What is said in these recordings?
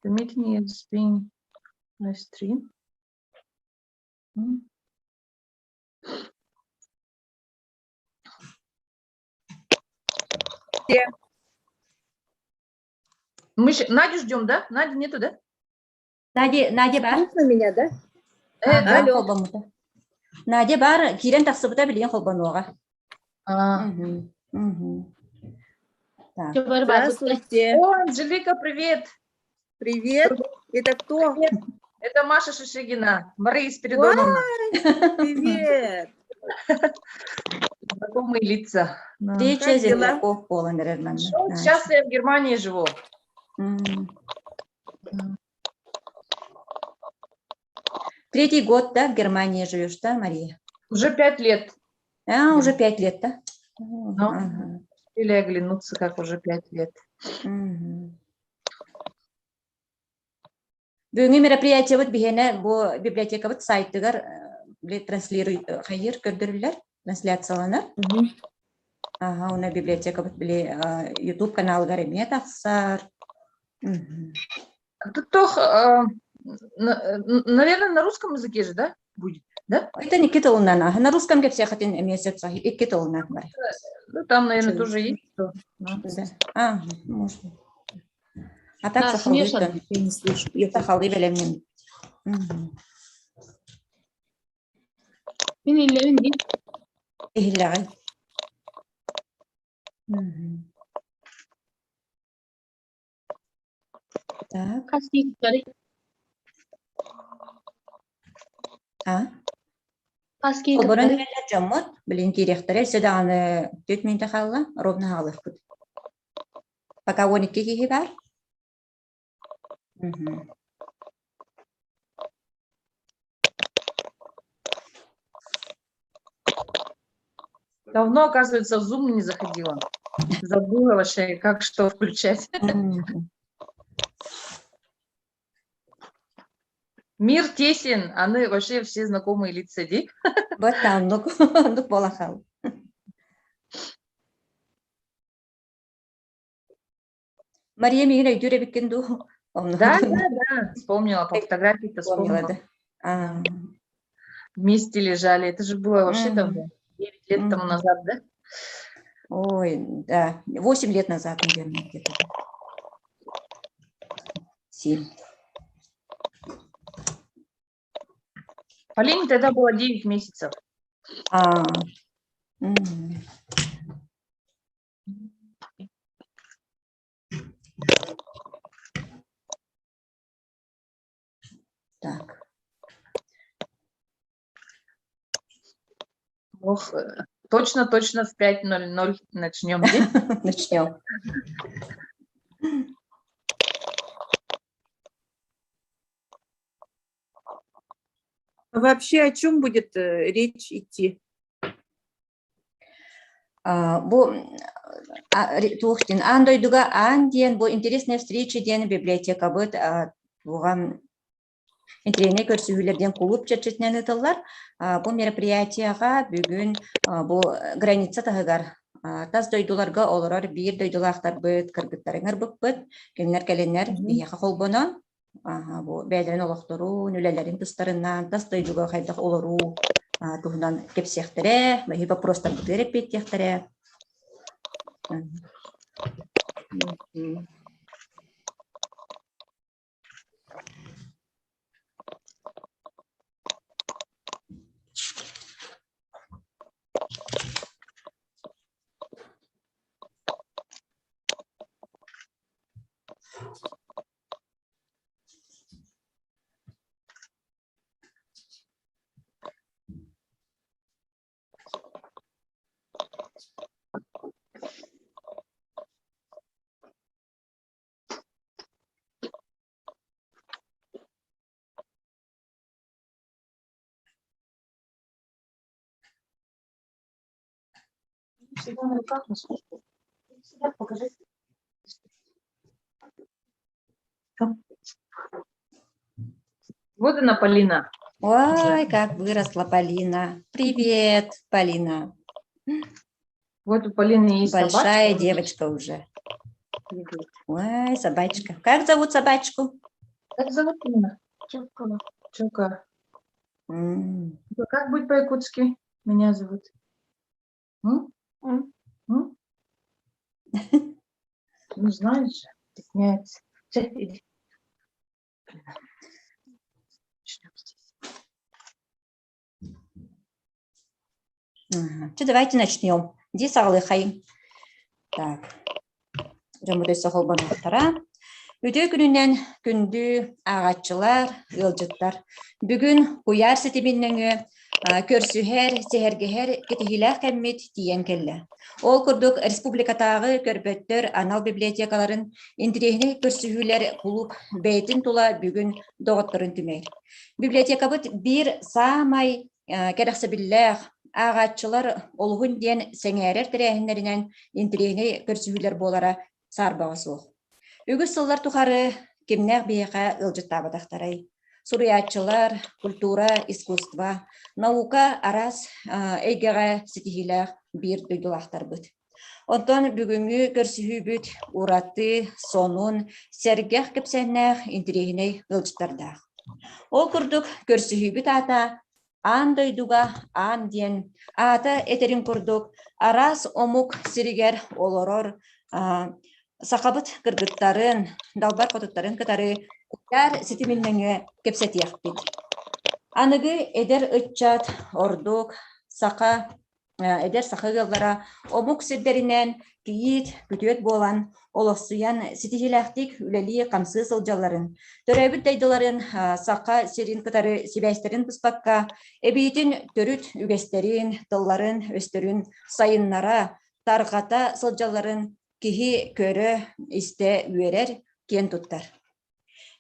The meeting is being live streamed. Мы Надю ждем, да? Нади нету, да? Надя бар. Слышно меня, да? Алло. Надя бар. Кирен таксыбыта билген холбануга. Здравствуйте. О, Анжелика, привет. Привет. Это кто? Привет. Это Маша Шишигина, Мария Спиридоновна. Привет. Знакомые лица. Встреча земляков полон, наверное. Сейчас я в Германии живу. Третий год, да, в Германии живешь, да, Мария? Уже 5 лет. Уже 5 лет, да? Или оглянуться, как уже 5 лет. Бүгінгі мероприятие вот бігені бұл библиотека вот сайттығар транслирует хайыр көрдірілер, трансляцияланар. Она библиотека вот біле YouTube канал гареме тақсар. Тут toch, наверное, на русском языке же, да, будет? Да? Это не китолна, на русском кепсе хотим месяца и китолна. Ну, там, наверное, тоже есть. Да. Можно. А так смешно, я не слышу. Я сахалы белемнем. Мен илевин ди. Илевин. Так. Каски тари. Каски Колборан беле жамот, билин директоры седаны 4 минута халла, ровно халых буд. Пока 12 кихи бар. Давно, оказывается, в Zoom не заходила. Забыла вообще, как что включать. Мир тесен, они вообще все знакомые лица, ди? Вот там, ну полахал. Мария Мира, Юрия Викенду. Да, вспомнила, по фотографии-то вспомнила. Да. Вместе лежали, это же было вообще давно, 9 лет тому назад, да? Ой, да, 8 лет назад, наверное, где-то. 7. Полине тогда было 9 месяцев. Так. Ох, точно в 5:00 начнем. Начнем. Вообще о чем будет речь идти? Тухтин, андойдуга андиен, бу интересная встреча ден библиотека будет, бугам интернет көрсүлөрден клуб чечетнен ытыллар. Бу мероприятияга бүгүн бу граница тагыгар таз дойдуларга олорор бир дойдулактар быт кыргыттарыңар быппыт кеңнер келенер бияка холбонон бу бәйлерин олохтору нүлелерин тыстарынан таз дойдуга хайдак олору туһунан кепсехтере баһи вопростар бутырып беттехтере. Всегда на руках носишь. Всегда покажи. Вот она, Полина. Ой, как выросла Полина. Привет, Полина. Вот у Полины есть большая собачка. Девочка уже. Ой, собачка. Как зовут собачку? Как зовут меня? Чокола. Чука. М. Как будет по-якутски? Меня зовут. М? М. М? Ну, знаешь же, стесняется. Всё, иди. Начнём здесь. Ага. Давайте начнем. Ди сағылықайым. Так. Жомудай соқылбанақтара. Өте күнінен күнді ағатчылар, ылжыттар. Бүгін куяр сетебінніңі көрсүһэр, сехергеһэр кетихилээх кэммит тиен келле. Ол курдук республикатагы көрбөттөр анал библиотекаларын интерехине көрсүһүүлэр кулуп бэйтин тула бүгүн доҕотторун түмээр. Библиотекабыт бир саамай керэхсэбиллээх ағатчылар олугун диэн сэҥээрэр тэрэһиннэринэн интерехине көрсүһүүлэр буолара саарбаҕа суох. Үгүс сыллар тухары кимнээх биэхэ ылжыттаабатахтарай. Суруячылар, культура, искусство, наука арас эйгэҕэ ситихилээх биир дойдулахтарбыт. Онтон бүгүнгү көрсүһүүбүт ураты, сонун, сэргэх кэпсэнээх интерехинэй ылжыттардаах. Ол курдук көрсүһүүбүт ата аан дойдуга аан диэн ата этерин курдук арас омук сиригер олорор сахабыт кыргыттарын, далбар котуттарын кытары куяр ситиминнэҥэ кепсетиэхпит. Аныгы эдер ыччат, ордук, саха, эдер сахыгыллара омук сирдеринен киит, күтүөт буолан, олохсуян ситихилэхтик үлэлии камсыы сылдьалларын, төрөбүт дайдыларын саха сирин кытары сибэстерин пыспакка, эбиитин төрүт үгэстерин, тылларын, өстөрүн сайыннара, таргата сылдьалларын киһи көрө истэ үөрэр киэн туттар.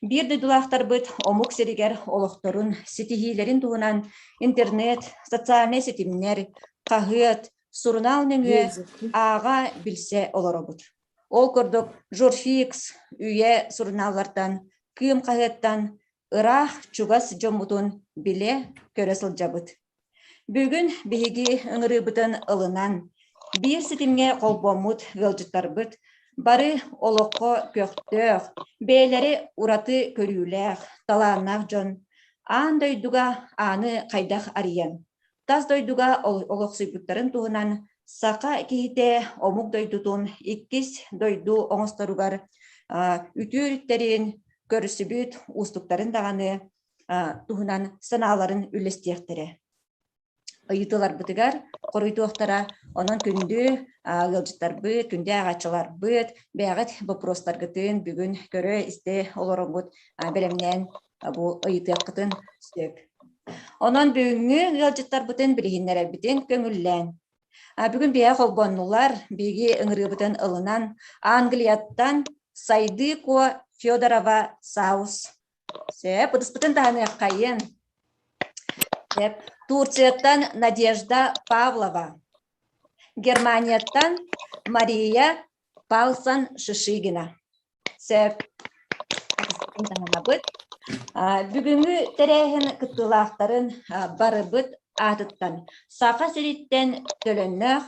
Бир дойдулаахтарбыт омук сиригер олохторун ситихиилерин туһунан интернет, социальный сетимнер, хаһыат, сурунал нөҥүө аага билсе олоробут. Ол курдук журфикс, үйэ суруналлартан, кыым хаһыаттан, ыраах чугас жоммутун биле көрө сылдьабыт. Бүгүн биһиги ыҥырыыбытын ылынан биир ситимҥэ холбоммут ылжыттарбыт, бары олоққо көөхтөөх, бээлери ураты көрүүлээх, талааннаах дьон, аан дойдуга ааны хайдах арыйан, тас дойдуга олохсуйбуттарын туһунан саха киһитэ омук дойдутун иккис дойду оҥосторугар үтүүрүттерин көрүсүбүт устуктарын даганы туһунан санааларын үлестиэхтере. Ыйытыларбытыгар коруйтуохтара онон күндү ылжыттарбыт, күндү агачыларбыт, бэҕит вопростаргытын бүгүн көрө исте олоробут белемнен бу ыйытыаккытын сөп. Онон бүгүнгү ылжыттарбытын билиһиннэрэрбитин көҥүллээн. Бүгүн биэ холбоннулар биги ыҥырыыбытын ылынан Англияттан Сайдыко Федорова Саус. Сөп, ыдыспытын таһыныаккайын. Турцияттан Надежда Павлова, Германияттан Мария Палсан Шишигина. Бүгүнгү терэхин кыттылаахтарын барыбыт атыттан саха сириттен төлөннөх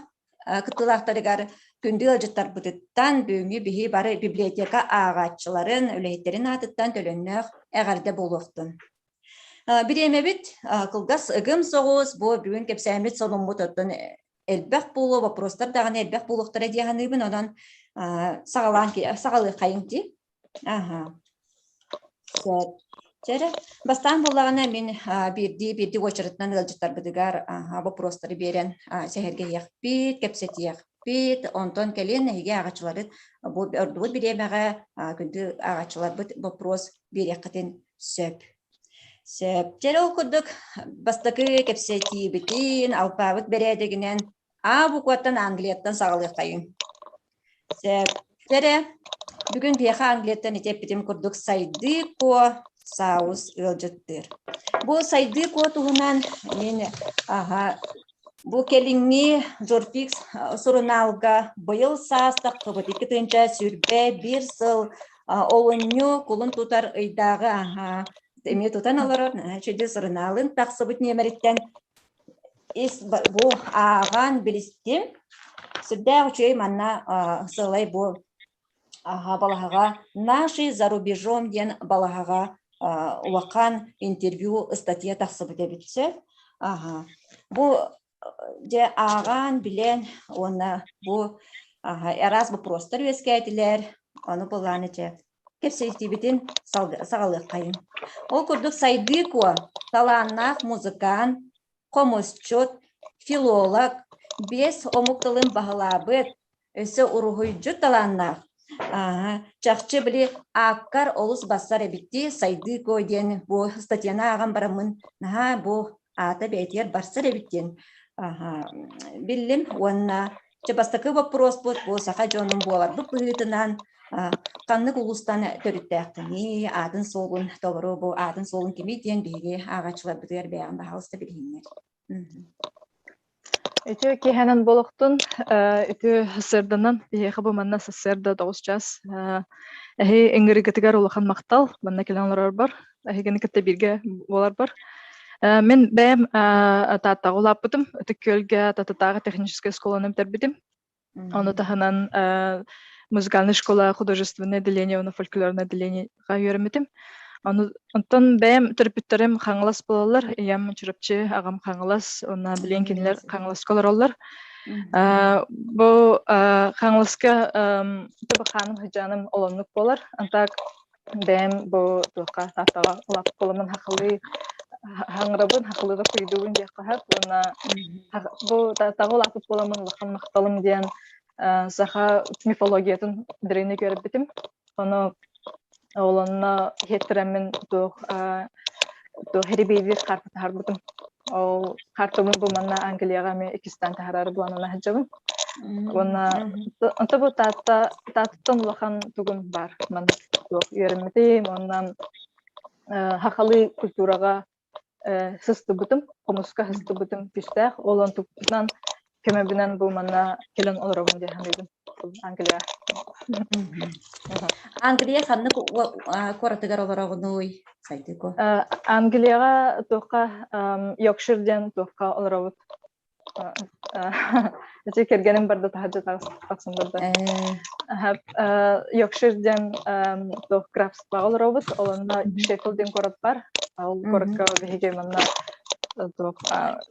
кыттылаахтарыгар күндү ылжыттарбытыттан бүгүнгү биһи бары библиотека аагачыларын үлэйтерин атыттан төлөннөх эгарде болуохтун. Биремебит кылгас ыгым соҕус бу бүгүн кепсээмит сонуммут оттон элбэх булу вопростар даганы элбэх булуктара диэханыбын онон сагалыахайын ти. Жere бастан буллагана мен бирди очередтан ылжыттарбытыгар вопростары берен сехергейяхпит, кепсетияхпит, онтон келен эге агачылары бу ордубут биремеге күндү агачыларбыт вопрос береккатын сөп. Жere окудук бастакы кепсетиибитин алпабыт бередигинен букуаттан Англияттан сагалыахайын. Жere бүгүн биэха Англияттан итеппитим курдук Сайдыко Саус ылжыттыр. Бу Сайдыко туһунан мен бу келиңни журфикс суруналга быйыл саастак кыбыт 2 тыынча сүрбе 1 сыл олонню кулун тутар ыйдагы эме тутан алар чөдө суруналын таксыбыт немериттен бу ааган билистим сүрдэ учей манна сылай бу балаға наши за рубежом ден балаға уақан интервью статья тақсыбы деп бітсе. Бұл де аған білен, оны бұл әраз бұл простор өскәйтілер, оны болғаны же. Кепсейтібетін сағалық қайын. Ол күрдік сайды көа, таланнақ музыкан, комусчут, филолог, бес омуктылын бағылабыт, өсі ұрғыйджу таланнақ. Чақчы білі аққар олыс басар әбітті сайды көден бұл статьяна аған барамын, бұл ата бәйтер барсар әбіттен. Білім, онына Чебастакы вопрос бұл сақа жоның болар. Бұл бұғытынан қанлық ұлыстан төріттәқтіні, атын солын тоғыру бұл, атын солын кемейден бейге ағачылар бұдығар бәйін бағалысты білгенлер. Өте кейхәнен болықтың, өте сырдынан, бейхі бұл манна сырда 9 час. Әхі әңгірі гітігер олыған мақтал, манна келен олар бар. Әхі гені кітті бірге олар бар. Мен бәйім таттағы олап бұдым, өтік көлге таттағы техническая школаны бітірбідім. Оны таханан музыкальная школа, художественное отделение, оны фольклорное отделениеға үйерімедім. Онтан бәйім түрпіттерім қаңылас болалар, иям чүріпчі ағам қаңылас, оны білен кенелер қаңылас колар олар. Бұл қаңыласқа түбі қаным хыжаным олонлық болар. Антақ бәйім бұл тұлқа таттаға олап болымын хақылы хаңырабын хақылыға көйдуін де қағып, оны бұл тағы олапып боламын лақан мақталым дейін саха мифологиятын дірейіне көріп бітім. Оны оланна хеттіремін херебейдер қарпы тағар бұдым. Ол қартымын бұл манна Англияға мен Экистан тағарары бұланына хәджабын. Онта бұл таттың лақан түгін бар. Мен үйерімедейм, оннан хақалы культураға сысты бұдым, қомысқа сысты бұдым күстәқ, олан тұқтынан көмебінен бұл манна келін олырауын де ханедім Англия. Англия қанны қоратығар оларауын ой сайды ко? Англияға тұққа Йоркширден тұққа оларауыт. Өте кергенім барды тағаджы тақсын барды. Йоркширден тұқ графстыға оларауыт, оланда Шеффилден қорат бар. Ал коротко беге манна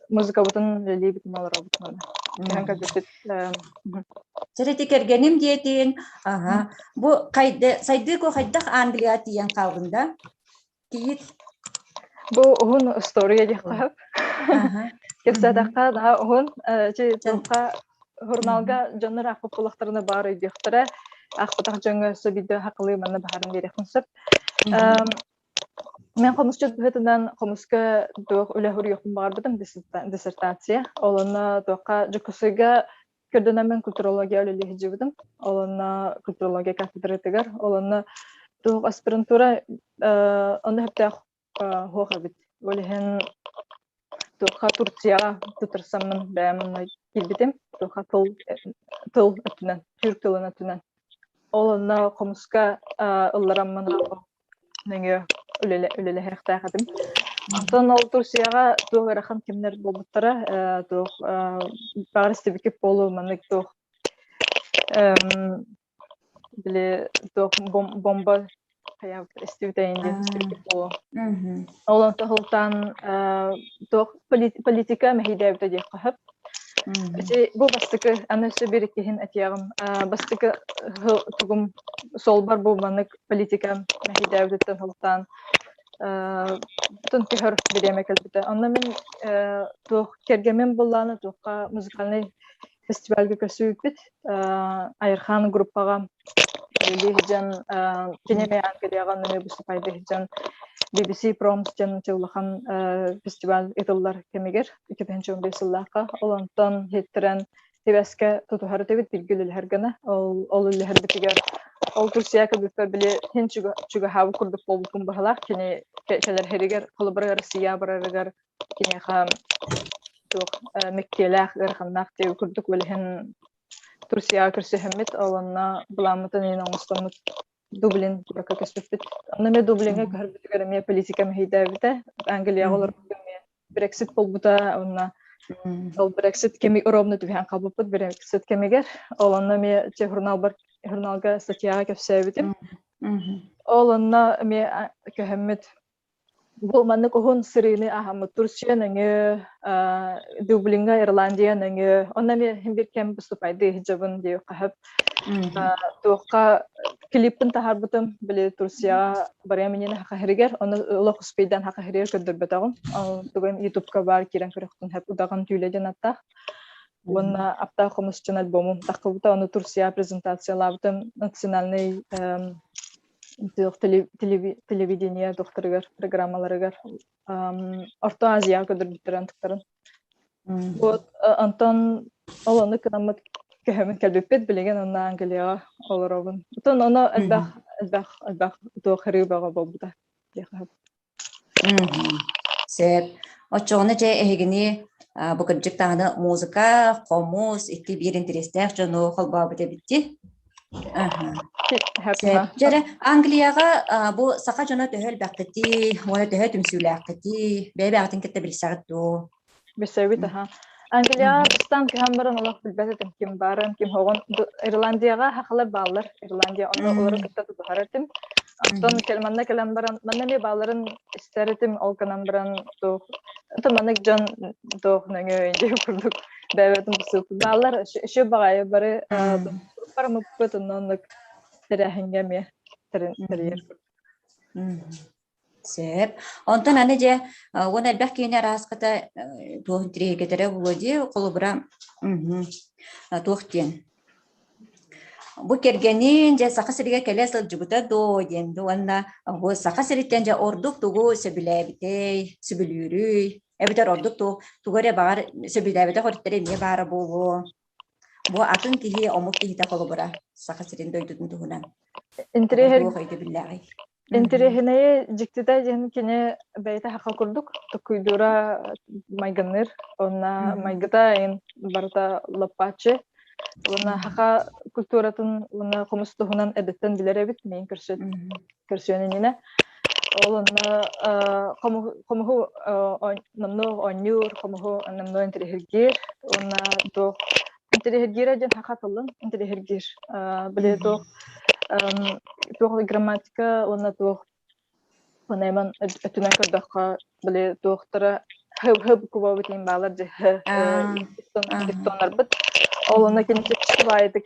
музыка бутун лили битим алар бутун. Жанга бит. Сәрети кергенем диетин. Бу кайда сайды ко хайдах Англия тиян калгында. Кийит. Бу он история ди кап. Кесадакка да он же толка журналга жанр акып булактарына бар идихтара. Акпатак жаңа сөбиде хакылы манна барын берекин сөп. Мен комусчут бетинен комуска док үләһүр якын бар битем диссертация. Оланы докка жукусыга көрдөнөмөн культурология үлеле жибидим. Оланы культурология кафедратыгар, оланы док аспирантура аны хепте хога бит. Олehen докка Турцияга тутырсамын бәмін килбитим. Докка тыл өтүнөн, түрк тылын өтүнөн. Оланы комуска ыллараммын неңе үлеле хәқта қадым. Антон ол Турцияға туғы рахан кемнер болбыттара, бағыр істебекеп болу, мәнік туғы біле бомба қаяп істебетейінде істебекеп болу. Олан тұғылтан туғы политика мәхейді әбіті де қағып. Бұл бастықы, әнесі береккеген әтияғым, бастықы тұғым сол бар бұл мәнік политика мәхейді әбіті тұғылтан Тунки хөр береме кэлбите. Анна мен тух кергемен болланы тухка музыкальный фестивальге көсүп бит. Айырхан группага лихжан кинеме Англияга неме бусупайды лихжан BBC Proms жан чылхан фестиваль эталлар кемегер 2015 жыллакка олонтон хеттерен тебеске тутухары тебит билгелел хергена ол лехербитигер ол Турцияга бүппе биле хен чуга хавы курдук болбукун бахалак кини келер херигер колбарга Россия бараргар кини хам тук меккелах гырханнак теб курдук велхен Турцияга кирсехмет олонна буламытын ин оңстомут Дублин куракка кеспет. Аннаме Дублинге көрбүтгөр ме политика мейдабыта Англия олор Brexit болбута онна ол Brexit кеми уровны түбән калбыпты Brexit кемигер олонна ме журнал бар журналга статьяга кепсәбитим. Мгм. Ол онна ме көһәммит бу манны kohun сырыны ахамы Турция нәңе Дублинга Ирландия нәңе онна ме химбир кем выступайды хиджабын ди кахып Мгм. туакка клиппин тахарбытым биле Турция бараминен хахыргер оны улы хуспейдан хахыргер көдөрбөтөгүм ал туган ютубка бар кирен көрөктүн хеп удаган түйледен аттах онна апта хомусчун альбомум такыбыта оны Турция презентациялабытым национальный телевидение докторыгар программаларыгар Орто Азия көдөрбүттөрөн туктарын вот Антон олоны кынамыт көһөмөн кэлбеппет билеген онна Англияга олоробун утон оны элбах тохыры бага болбута дехап Сеп очоны же эгини бу кыржыктагы музыка, комуз, икки бир интерестер жону холбабы дебитти. Жere Англияга бу сака жона төһөл бактыти, оны төһө түмсүләктити, бебягытын кетте билсагытту. бесәбит аха Англия бустан кембаран Аллах билбәтем ким барын ким хогон Ирландияга хакылы баллар Ирландия оны олары кытта тутаратым антон келманна келем баран манна ме балларын истеретим ол канам баран то маннык жан то нәңе инде курдук дәветим бусып баллар шу багай бары пармы пытыннан терәһингә ме терәер Сеп. Онтон аны же он элбэх кийне раската туох тригетере булоди колубра. Туохтен. Бу кергенин же сакасырга келесел жубута до денди онна бу сакасырыттен же ордук тугу сөбүлэбитей, сөбүлүрүй. Эбитер ордук тугуре бар сөбүлэбите хориттере не бары болу. Бу атын кихи омук кихите колубра сакасырын дойдутун тугунан. Интерехинeye jiktida jen kine beyta haqa kurduk tukuyдура майганыр ona майгата ин барта лапачы ona haqa культуратын ona комустугунан эдеттен билеребит мен көрсөнүнүнө ол ona комуху намно онюр комуху намно интерехиргер ona до интерехиргер жен haqa тылын интерехиргер биле до туох грамматика оны туох понеман өтүнөкө дакка биле туохтара хып кубабытын балар же диктонар бит ол оны кинчи байтык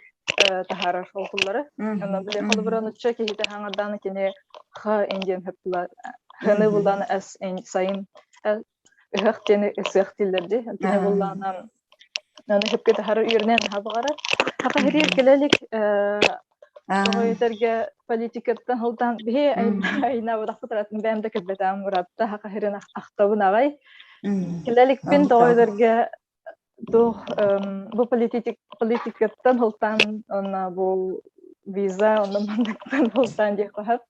тахарар окуллары аны биле колбураны чеки хите хаңардан кине ха индиен хыпла ханы булдан ас эн сайын хактене сехтилерди кине булдан аны хыпке тахарар үйренен хабагара хака хирер келелик Тоyterge politikattan holdan bihe ayna wadaxtarатын бәмдә кебетам уратта хакырын ахтабын агай. Келелик пин тоyterge бу политикаттан холдан она бу виза оны мандыктан холдан ди кахап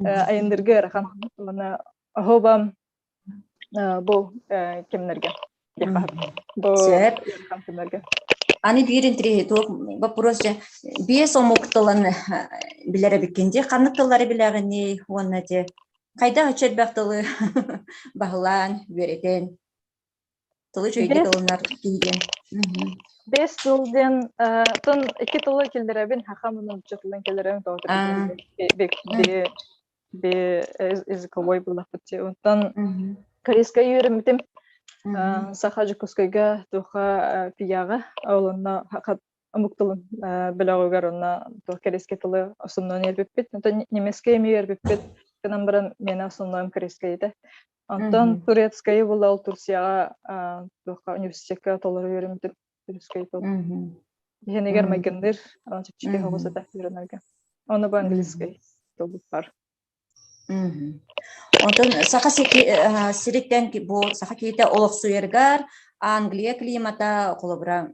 айындырга рахан она хобам бу кемнерге ди кахап. Бу кемнерге Аны бирин три вопрос же бес омуктылын билере бикенде каныктылары билегени онна же кайда очет бактылы баглан беретен тылы жойды тылынар кийген бес тылден тон эки тылы келдеребин хакамынын чөтүлөн келдеребин тоотыр бе языковой булапты онтан корейская үйрөнмөтүм Сахаджикускайга туха пияга олонна хакат амуктылын белагыгар онна корейский тылы основной эрбеппит немецкий эрбеппит канан баран мен основной корейский да антон турецкий булал Турцияга туха университетке толору үйрөнмөтүм турецкий тыл егер магендер чичиге хогосата үйрөнөргө оны ба английский тыл бар Онтон сака сириттен бу сака кейте олох суергар Англия климата колобра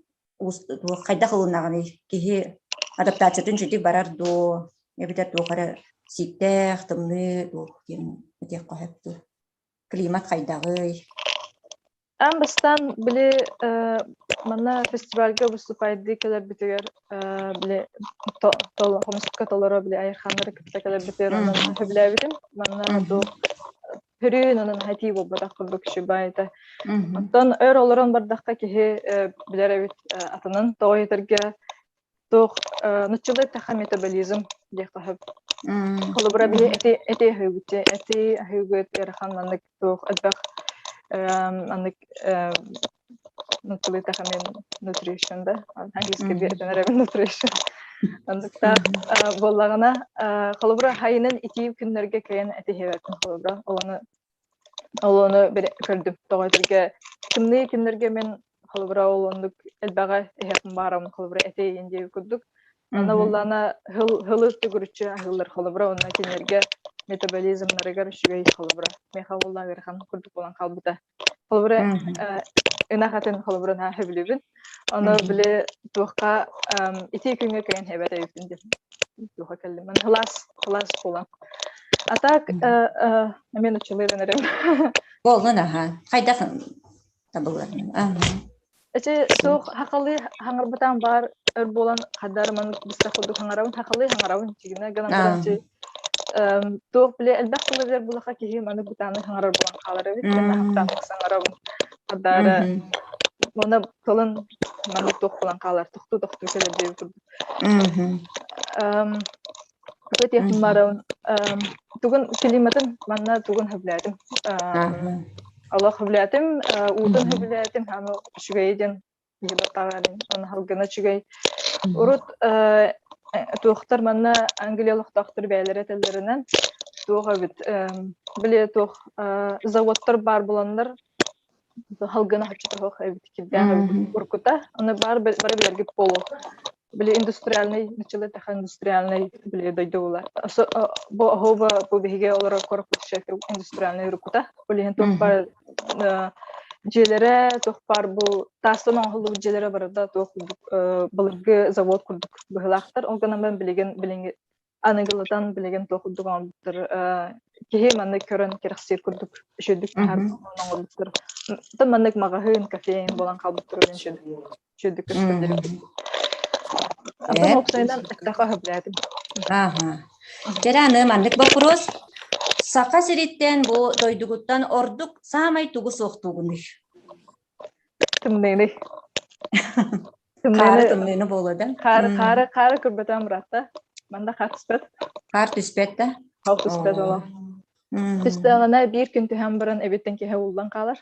кайда кылынаганы кихи адаптациятын жити барар до эбитер тухара ситтер тымны кен этек кахапту климат кайдагы Амбастан биле мана фестивальга выступайды келер битер биле тол хомскка толоро биле айхандар келер битер анан билебитим мана до перүнүн хати болбада кылдык шибайта оттон өр олорон бардакка кихи билеребит атынын тоойтерге туох нуччулай таха метаболизм дехахып холобра би эти хөгүтэ эти хөгөт эрахан маннык туох адбах маннык нуччулай таха мен nutrition да английский би этенерем nutrition андыкта боллагана холобра хайнын ити күннөргө кайын эти хебетин холобра олону бир көрдүм тогойдырга күннөргө мен холобра олондук элбага эхем барам холобра эти инде көрдүк ана боллана хылы түгүрүчү ахылдар холобра онна кенерге метаболизм нарыгар шугай холобра меха болла берхан көрдүк болан калбыта холобра энахатын холобра на хеблибин аны биле туакка ити күнгө кайын хебете үпүн деп туакка келдим мен хлас болам атак мен учулеренерем Болдун аха. Кайда табылар. Эче тух хакалы хаңарбытан бар өр болан кадарман биста кудук хаңарабын чигине ганамчы тух биле элбактылар булака кихи маны бутаны хаңарар болан калар бит мен хактан саңарабын кадары мона толын маны тух болан калар тухту келе деп көтө химарабын тугун климатын манна тугун хөбләдим Allah hübletim, udun hübletim, hem şügeydin, gibi tağarın, onu halgına şügey. Urut, tuğtar manna Angliyalık doktor beyler etellerinden, tuğha bit, bile tuğ, zavodlar bar bulanlar, halgına haçı tuğ, evet, kilden urkuta, onu bar bilergi polo. Bile industrialny, начали таха индустриальный, били дойдулар. Бо хова по биге олар корпус шеф индустриальный рукута. Били тохпар желере, тохпар бу тастан охлу желере барда тох былыргы завод курдук. Быхлактар, онгана мен билеген аныгылдан билеген тохудуган бир кеhe манны көрөн керексир курдук. Шөдүк оңгондуктар. Та маннык магазин, кафе болан калбыктыр мен шөдүк көстөндүр. Жараны мандык вопрос. Сака сириттен бу дойдугуттан ордук самай тугу соктугуну. Тымнени. Тымнени болоду. Кары көрбөтөн мурата. Манда катыспет. Кар түспет да. Катыспет ала. Түстөгөнө бир күн түһөн бирин эбиттен кеhe улдан калар.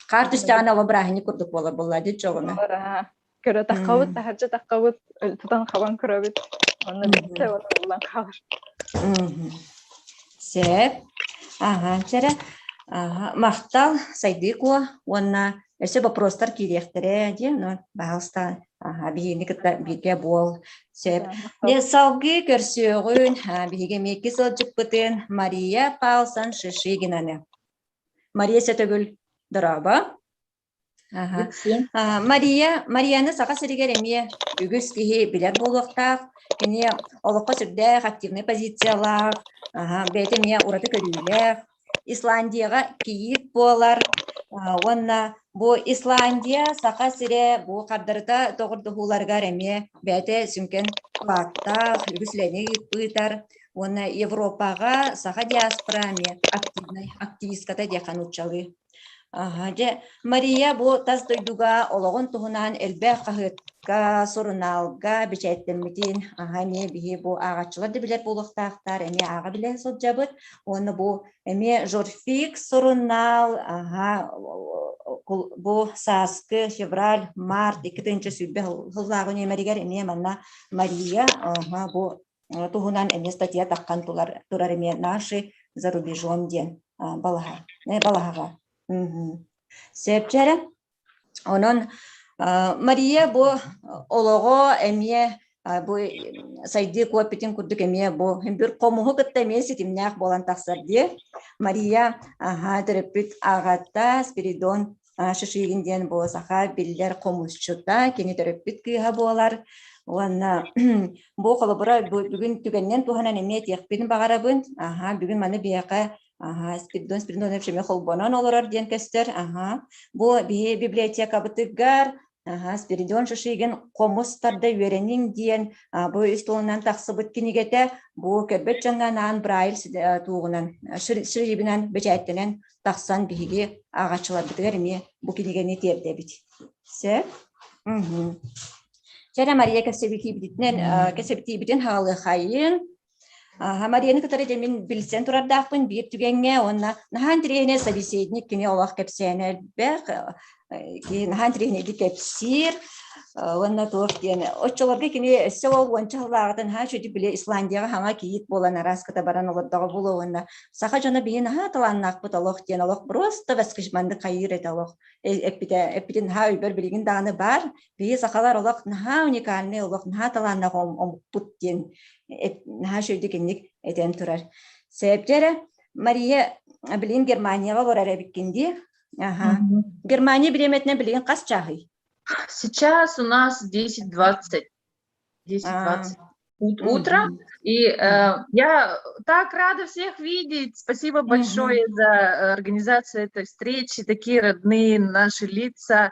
Кар түстөгөнө ала брахини курдук болор ди жогуна. Көрө такабыт, тахарча такабыт, тутан кабан көрөбүт. Аны битте улдан калар. Сеп. Чара. Мактал сайдыква, онна эсе вопростар кирехтере, ди, но баалста, бийини кытта бирге бол. Сеп. Не салгы көрсөгүн, биге меки сылжыппытын Мария Паулсан Шишигинаны. Мария Сетөгүл Дораба. Марияны сака сиригер эмие үгүс кихи билер болуктак, кене олокко сүрдэ активный позициялар, бете мия ураты көрүлер, Исландияга кийит болар, онна бу Исландия сака сире бу кардырыта тогурдухуларга эмие бете сүнкен кулактак, үгүслени ыйтар, онна Европага сака диаспора эмие активистката дияхан учалы. Мария бу тас дойдуга ологон туһунан элбэ кахытка соруналга бичэттэммитин не биһи бу агачылар да билер булуктаактар эме ага биле сылжабыт оны бу эме жорфик сорунал бу саскы февраль март 2-нче сүббе хыллагын эмеригер эме манна Мария бу туһунан эме статья таккан турар эме наши за рубежом ден балаха Сепчере, онон Мария бу олого эмие бу сайды куапитин курдук эмие бу бир комуху кытта эмие ситимнях болан таксар ди. Мария терапит агатта Спиридон шишигинден бу саха биллер комусчута кени терапит кыйга болар. Уанна бу колобора бүгүн түгеннен туханан эмие тиякпин багарабын. Бүгүн маны бияка Спиридон эпшеме холбонон олорор ден кестер. Бу библиотека бытыгар Спиридон шишиген комустарда веренин диен бу истолунан таксыбыт кинигете бу көрбөт жаңганан брайль тугунан ширибинен бечайттенен таксан биги агачылар бытыгар эме бу кинигени тердебит. Се Чара Мария кесебитибитен халы хайын. Марияны кытары жемин билсен турардақпын бир түгенге, онна нахан тирейне собеседник кене олақ кепсенер бәқ, нахан тирейне ди кепсир, онна туфтен. Оччоларга кене сеол ончалағытын ха шөді біле Исландияға хаңа кейит болан араската баран олардағы болу, онна сақа жана бейін ха таланнақ бұт олық ден, олық просто вәскішманды қайыр ет олық. Эппитен ха үйбір білген дағаны бар, бейі сақалар олық наха уникальны олық наха таланнақ омпут ден. Наха шөйді кенник этен турар. Себептері Мария білген Германияға барар әбіккенде. Германия білеметіне білген қас чағы? Сейчас у нас 10:20. 10:20 утро. И я так рада всех видеть. Спасибо большое за организацию этой встречи. Такие родные наши лица.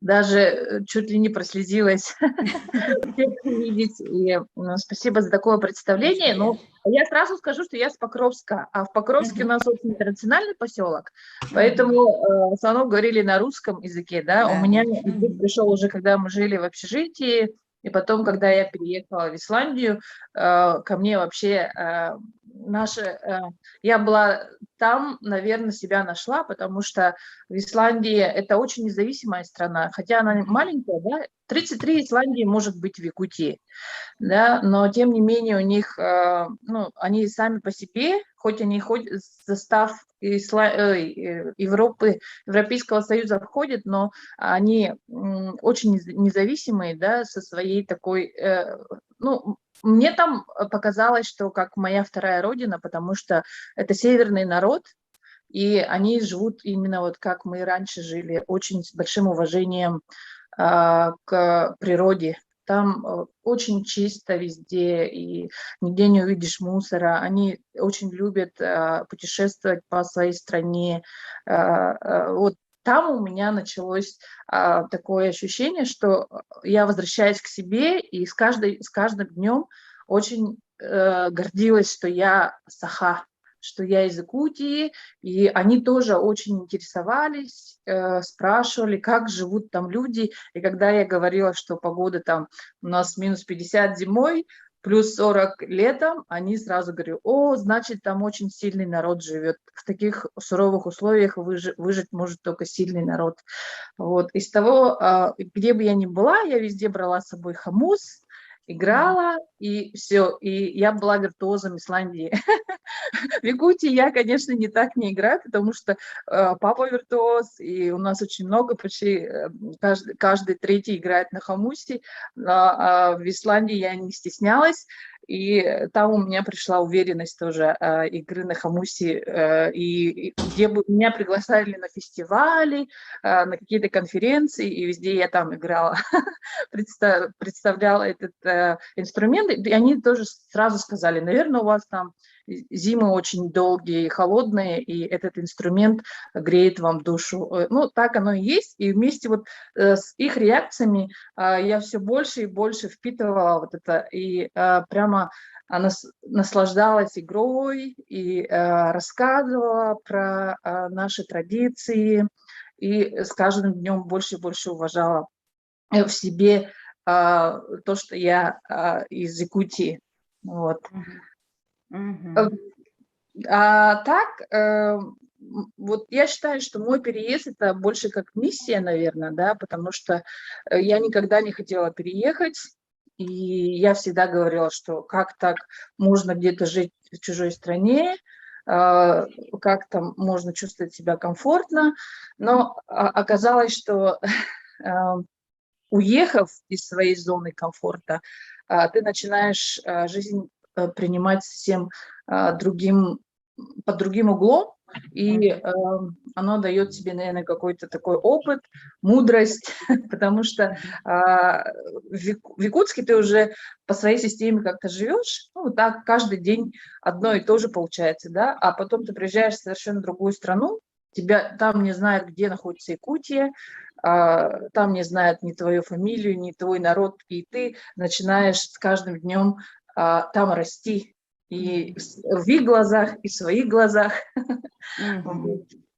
Даже чуть ли не прослезилась всех видеть. И спасибо за такое представление. Но я сразу скажу, что я с Покровска. А в Покровске у нас очень интернациональный поселок. Поэтому в основном говорили на русском языке. Да? У меня язык пришел уже, когда мы жили в общежитии. И потом, когда я переехала в Исландию, ко мне вообще я была там, наверное, себя нашла, потому что в Исландии это очень независимая страна, хотя она маленькая, да, 33 Исландии может быть в Якутии, да, но тем не менее у них, они сами по себе, хоть они ходят в состав Европы, Европейского Союза входят, но они очень независимые, да, со своей такой, мне там показалось, что как моя вторая родина, потому что это северный народ, и они живут именно вот как мы раньше жили, очень с большим уважением к природе. Там очень чисто везде, и нигде не увидишь мусора. Они очень любят путешествовать по своей стране. Вот там у меня началось такое ощущение, что я возвращаюсь к себе, и с каждым днем очень гордилась, что я саха, что я из Якутии, и они тоже очень интересовались, спрашивали, как живут там люди. И когда я говорила, что погода там у нас минус 50 зимой, плюс 40 летом, они сразу говорят: о, значит, там очень сильный народ живет. В таких суровых условиях выжить может только сильный народ. Вот. Из того, где бы я ни была, я везде брала с собой хамус, играла, и все. И я была виртуозом Исландии. В Якутии я, конечно, не так не играю, потому что папа виртуоз, и у нас очень много, почти каждый третий играет на хамусе. В Исландии я не стеснялась, и там у меня пришла уверенность тоже игры на хамусе, и где бы меня приглашали на фестивали, на какие-то конференции, и везде я там играла, представляла этот инструмент, и они тоже сразу сказали: наверное, у вас там зимы очень долгие и холодные, и этот инструмент греет вам душу. Ну, так оно и есть. И вместе вот с их реакциями я все больше и больше впитывала вот это, и прямо наслаждалась игрой, и рассказывала про наши традиции, и с каждым днем больше и больше уважала в себе то, что я из Якутии. Вот. Вот я считаю, что мой переезд — это больше как миссия, наверное, да, потому что я никогда не хотела переехать, и я всегда говорила, что как так можно где-то жить в чужой стране, как там можно чувствовать себя комфортно, но оказалось, что уехав из своей зоны комфорта, ты начинаешь жизнь принимать совсем под другим углом, и оно дает тебе, наверное, какой-то такой опыт, мудрость, потому что в Якутске ты уже по своей системе как-то живешь, ну, так каждый день одно и то же получается, да, а потом ты приезжаешь в совершенно другую страну, тебя там не знают, где находится Якутия, там не знают ни твою фамилию, ни твой народ, и ты начинаешь с каждым днем там расти, и в их глазах, и в своих глазах.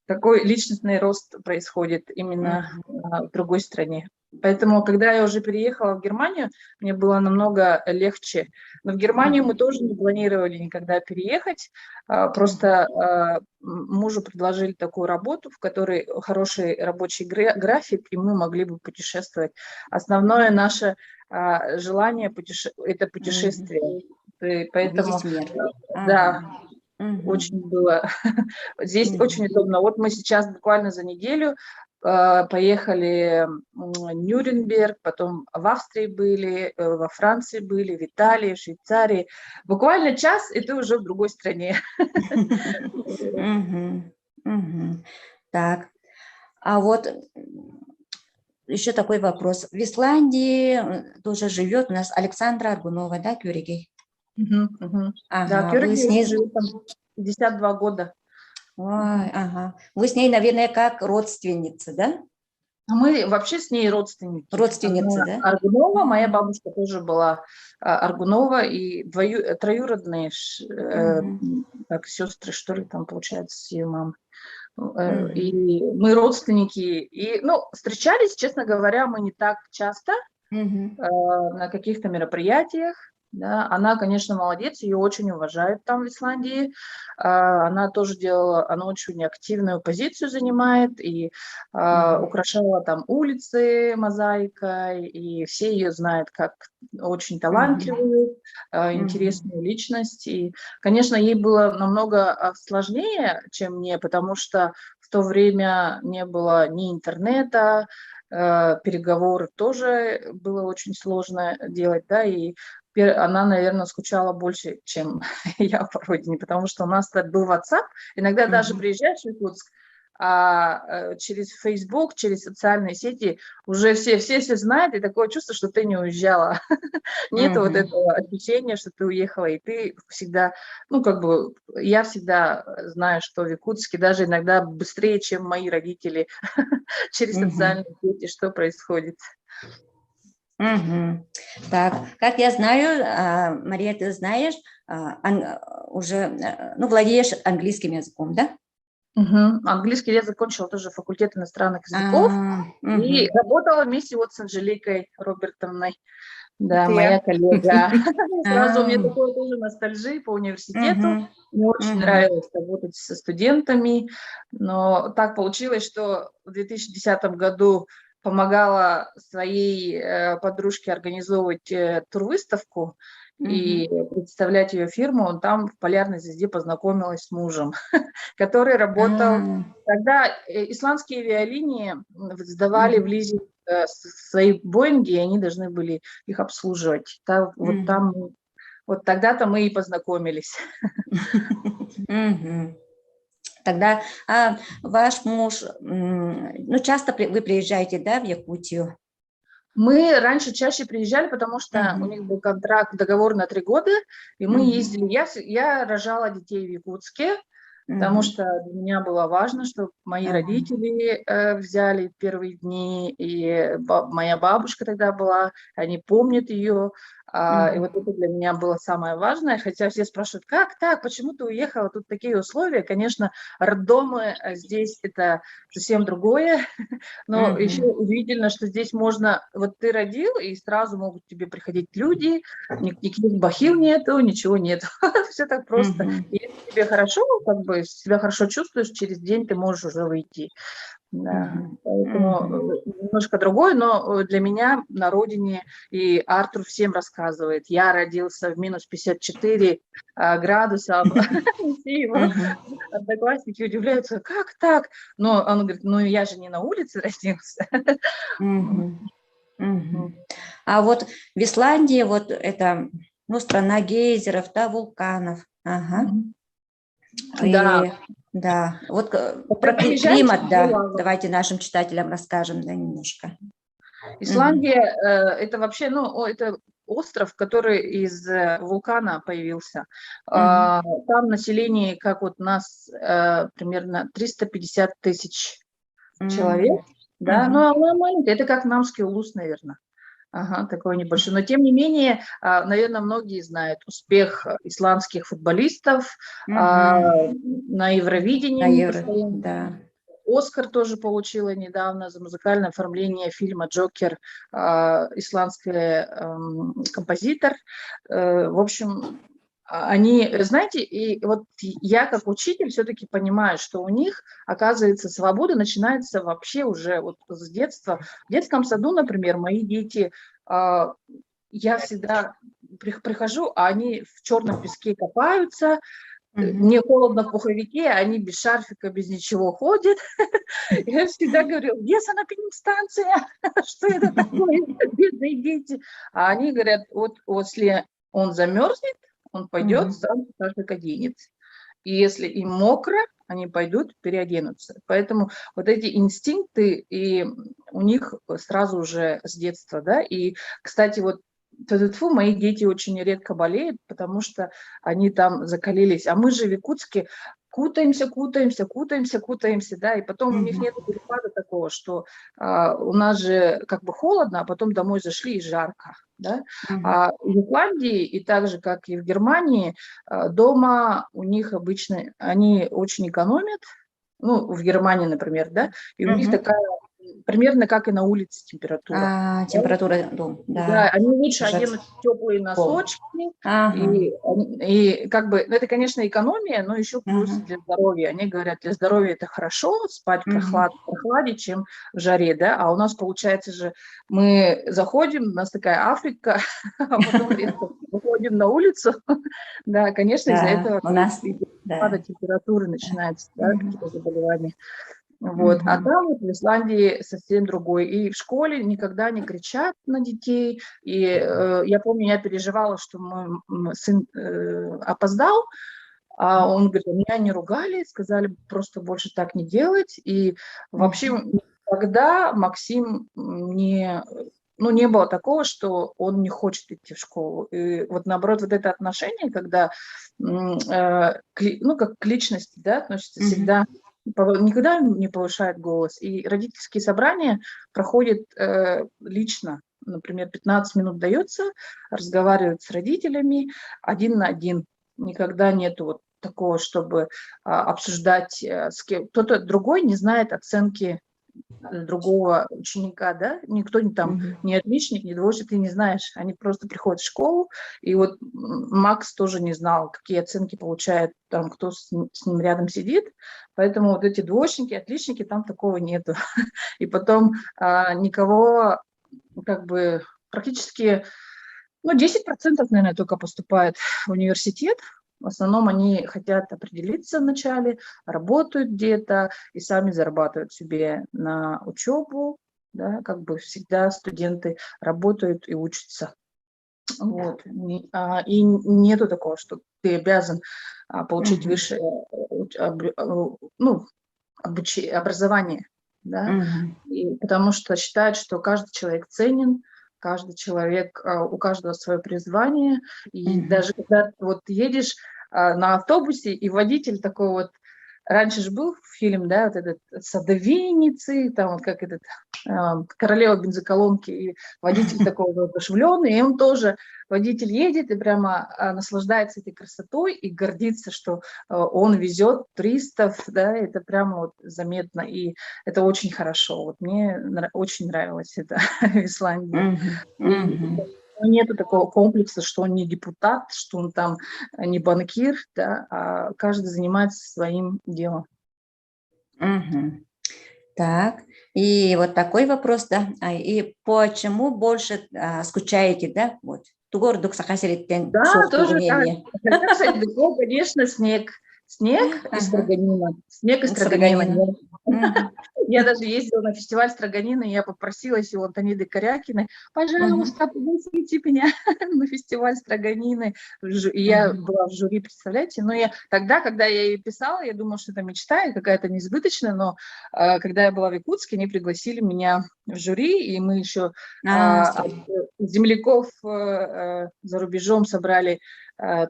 Такой личностный рост происходит именно в другой стране. Поэтому, когда я уже переехала в Германию, мне было намного легче. Но в Германию мы тоже не планировали никогда переехать. Просто мужу предложили такую работу, в которой хороший рабочий график, и мы могли бы путешествовать. Основное наше желание это путешествие. И поэтому, Увидеть мир. да, Мгм. очень было. Здесь Мгм. очень удобно. Вот мы сейчас буквально за неделю поехали в Нюрнберг, потом в Австрии были, во Франции были, в Италии, в Швейцарии. Буквально час, и ты уже в другой стране. Мгм. Мгм. Так, а вот еще такой вопрос. В Исландии тоже живет у нас Александра Аргунова, да, Кюригей? Мгм, мгм. Да, Ага, вы Кюрги с ней... живет там 52 года. Ой, ага. Вы с ней, наверное, как родственница, да? А мы вообще с ней родственники. Родственницы, Она да? Аргунова, моя бабушка тоже была Аргунова, и троюродные Мгм. как сестры, что ли, там получается, с ее мамой. Мгм. И мы родственники. И, ну, встречались, честно говоря, мы не так часто Мгм. на каких-то мероприятиях. Да. Она, конечно, молодец, ее очень уважают там в Исландии. Она тоже делала, она очень активную позицию занимает и Мгм. украшала там улицы мозаикой, и все ее знают как очень Мгм. талантливую, Мгм. интересную личность. И, конечно, ей было намного сложнее, чем мне, потому что в то время не было ни интернета, переговоры тоже было очень сложно делать, да, и она, наверное, скучала больше, чем я по родине, потому что у нас был WhatsApp, иногда даже Мгм. приезжаешь в Якутск, через Facebook, через социальные сети уже все знают, и такое чувство, что ты не уезжала. Нет вот Мгм. этого ощущения, что ты уехала, и ты всегда, ну, как бы, я всегда знаю, что в Якутске даже иногда быстрее, чем мои родители, через Мгм. социальные сети, что происходит. Мгм. Так, как я знаю, Мария, ты знаешь, уже, ну, владеешь английским языком, да? Мгм. Английский я закончила тоже факультет иностранных языков и Мгм. работала вместе вот с Анжеликой Робертовной, да, Это я. моя коллега. Сразу у А, меня такое тоже ностальжи по университету. мгм. Мне очень Мгм. нравилось работать со студентами, но так получилось, что в 2010 году помогала своей подружке организовывать турвыставку и Мгм. представлять ее фирму. Там в Полярной звезде познакомилась с мужем, который работал. А, Тогда исландские авиалинии сдавали в мгм. лизинг свои Боинги, и они должны были их обслуживать. Вот Мгм. там, вот тогда-то мы и познакомились. Мгм. Тогда ваш муж, ну, часто вы приезжаете, да, в Якутию? Мы раньше чаще приезжали, потому что у Мгм. них был контракт, договор на 3 года, и мы Мгм. ездили. Я рожала детей в Якутске, потому Мгм. что для меня было важно, чтобы мои Ага. родители взяли первые дни, и моя бабушка тогда была, они помнят ее, и Мгм. вот это для меня было самое важное, хотя все спрашивают, как так, почему ты уехала, тут такие условия, конечно, роддомы здесь это совсем другое, но еще Мгм. удивительно, что здесь можно, вот ты родил, и сразу могут к тебе приходить люди, никаких бахил нету, ничего нет, все так просто. Мгм. И если тебе хорошо, как бы себя хорошо чувствуешь, через день ты можешь уже выйти. Да, Мгм. Мгм. поэтому немножко другое, но для меня на родине, и Артур всем рассказывает, я родился в минус 54 градуса, все его Мгм. одноклассники удивляются, как так? Но он говорит, ну я же не на улице родился. Мгм. Мгм. А вот в Исландии вот это, ну, страна гейзеров, да, вулканов. Ага. Да, И да, вот когда про приезжаешь, климат, везде да, лава. давайте нашим читателям расскажем, да, немножко. Мгм. Исландия это вообще, ну, это остров, который из вулкана появился. Мгм. Там население, как вот нас, примерно 350 тысяч человек, М. да, Мгм. но она маленькая, это как Намский Улус, наверное. Ага, такой небольшой. Но тем не менее, наверное, многие знают успех исландских футболистов Мгм. на Евровидении На они евро, постоянно. да. Оскар тоже получила недавно за музыкальное оформление фильма «Джокер», исландский композитор. В общем, они, знаете, и вот я как учитель все-таки понимаю, что у них, оказывается, свобода начинается вообще уже вот с детства. В детском саду, например, мои дети, я всегда прихожу, а они в черном песке копаются, мне холодно в пуховике, они без шарфика, без ничего ходят. Я всегда говорю, где санэпидемстанция? Что это такое? Бедные дети. А они говорят, вот если он замерзнет, он пойдет, сам шарфик оденет. И если им мокро, они пойдут, переоденутся. Поэтому вот эти инстинкты и у них сразу уже с детства, да. И, кстати, вот тьфу-тьфу, мои дети очень редко болеют, потому что они там закалились. А мы же в Якутске кутаемся, да, и потом у них нет перепада такого, что у нас же как бы холодно, а потом домой зашли и жарко, да. А в Исландии, и так же, как и в Германии, дома у них обычно, они очень экономят, ну, в Германии, например, да, и у них такая примерно как и на улице температура. Температура, да. Да, они лучше оденут теплые носочки, и как бы, ну, это, конечно, экономия, но еще плюс для здоровья. Они говорят, для здоровья это хорошо, спать в прохладе, чем в жаре, да, а у нас, получается же, мы заходим, у нас такая Африка, а потом резко выходим на улицу, да, конечно, из-за этого у нас температуры начинается, да, какие-то заболевания. Вот. А там вот в Исландии совсем другой. И в школе никогда не кричат на детей. И я помню, я переживала, что мой сын опоздал, а он говорит, меня не ругали, сказали просто больше так не делать. И вообще никогда Максим не было такого, что он не хочет идти в школу. И вот наоборот, вот это отношение, когда, как к личности, да, относится всегда, никогда не повышает голос. И родительские собрания проходят лично. Например, 15 минут дается, разговаривают с родителями один на один. Никогда нету вот такого, чтобы обсуждать с кем. Кто-то другой не знает оценки другого ученика, да, никто там не отличник, не двоечник, ты не знаешь, они просто приходят в школу, и вот Макс тоже не знал, какие оценки получает там, кто с ним рядом сидит, поэтому вот эти двоечники, отличники, там такого нету. И потом никого, как бы, практически, 10%, наверное, только поступает в университет. В основном они хотят определиться вначале, работают где-то и сами зарабатывают себе на учебу. Да, как бы всегда студенты работают и учатся. Вот. И нету такого, что ты обязан получить высшее образование. Да? Потому что считают, что каждый человек ценен, каждый человек, у каждого свое призвание. И даже когда вот едешь на автобусе, и водитель такой вот, раньше же был фильм, да, вот этот «Садовницы», там вот как этот «Королева бензоколонки», и водитель такой воодушевленный, и он тоже, водитель едет и прямо наслаждается этой красотой и гордится, что он везет туристов, да, это прямо вот заметно, и это очень хорошо. Вот мне очень нравилось это в Исландии. Нету такого комплекса, что он не депутат, что он там не банкир, да, а каждый занимается своим делом. Так, и вот такой вопрос, да, и почему больше скучаете, да, вот, тугордук сахасереттен да, тоже так, конечно, снег и строганина. Снег и строганина. Я даже ездила на фестиваль строганины, я попросилась у Антониды Корякиной, пожалуйста, пригласите меня на фестиваль строганины. Я была в жюри, представляете, но тогда, когда я ей писала, я думала, что это мечта какая-то несбыточная, но когда я была в Якутске, они пригласили меня в жюри, и мы еще земляков за рубежом собрали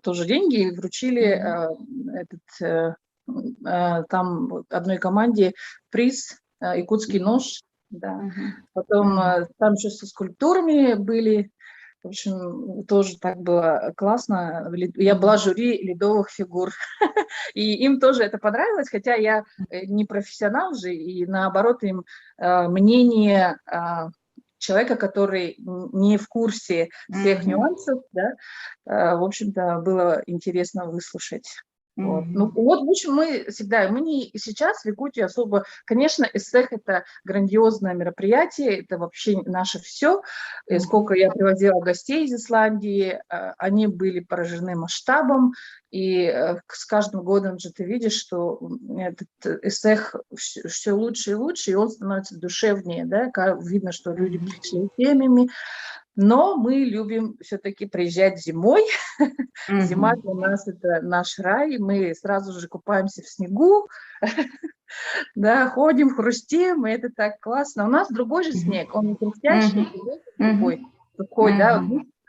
тоже деньги и вручили там одной команде приз «Якутский нож». Да. Потом там еще со скульптурами были В общем, тоже так было классно. Я была жюри ледовых фигур. И им тоже это понравилось, хотя я не профессионал же, и наоборот, им мнение человека, который не в курсе всех нюансов, да, в общем-то, было интересно выслушать. Вот. Ну, вот, в общем, мы не сейчас в Якутии особо, конечно, ЭСЭХ — это грандиозное мероприятие, это вообще наше все. Сколько я привозила гостей из Исландии, они были поражены масштабом, и с каждым годом же ты видишь, что этот ЭСЭХ все лучше и лучше, и он становится душевнее, да, видно, что люди пришли семьями. Но мы любим все-таки приезжать зимой. Зима для нас — это наш рай. Мы сразу же купаемся в снегу, да, ходим, хрустим, и это так классно. У нас другой же снег, он не хрустящий, другой, сухой, да.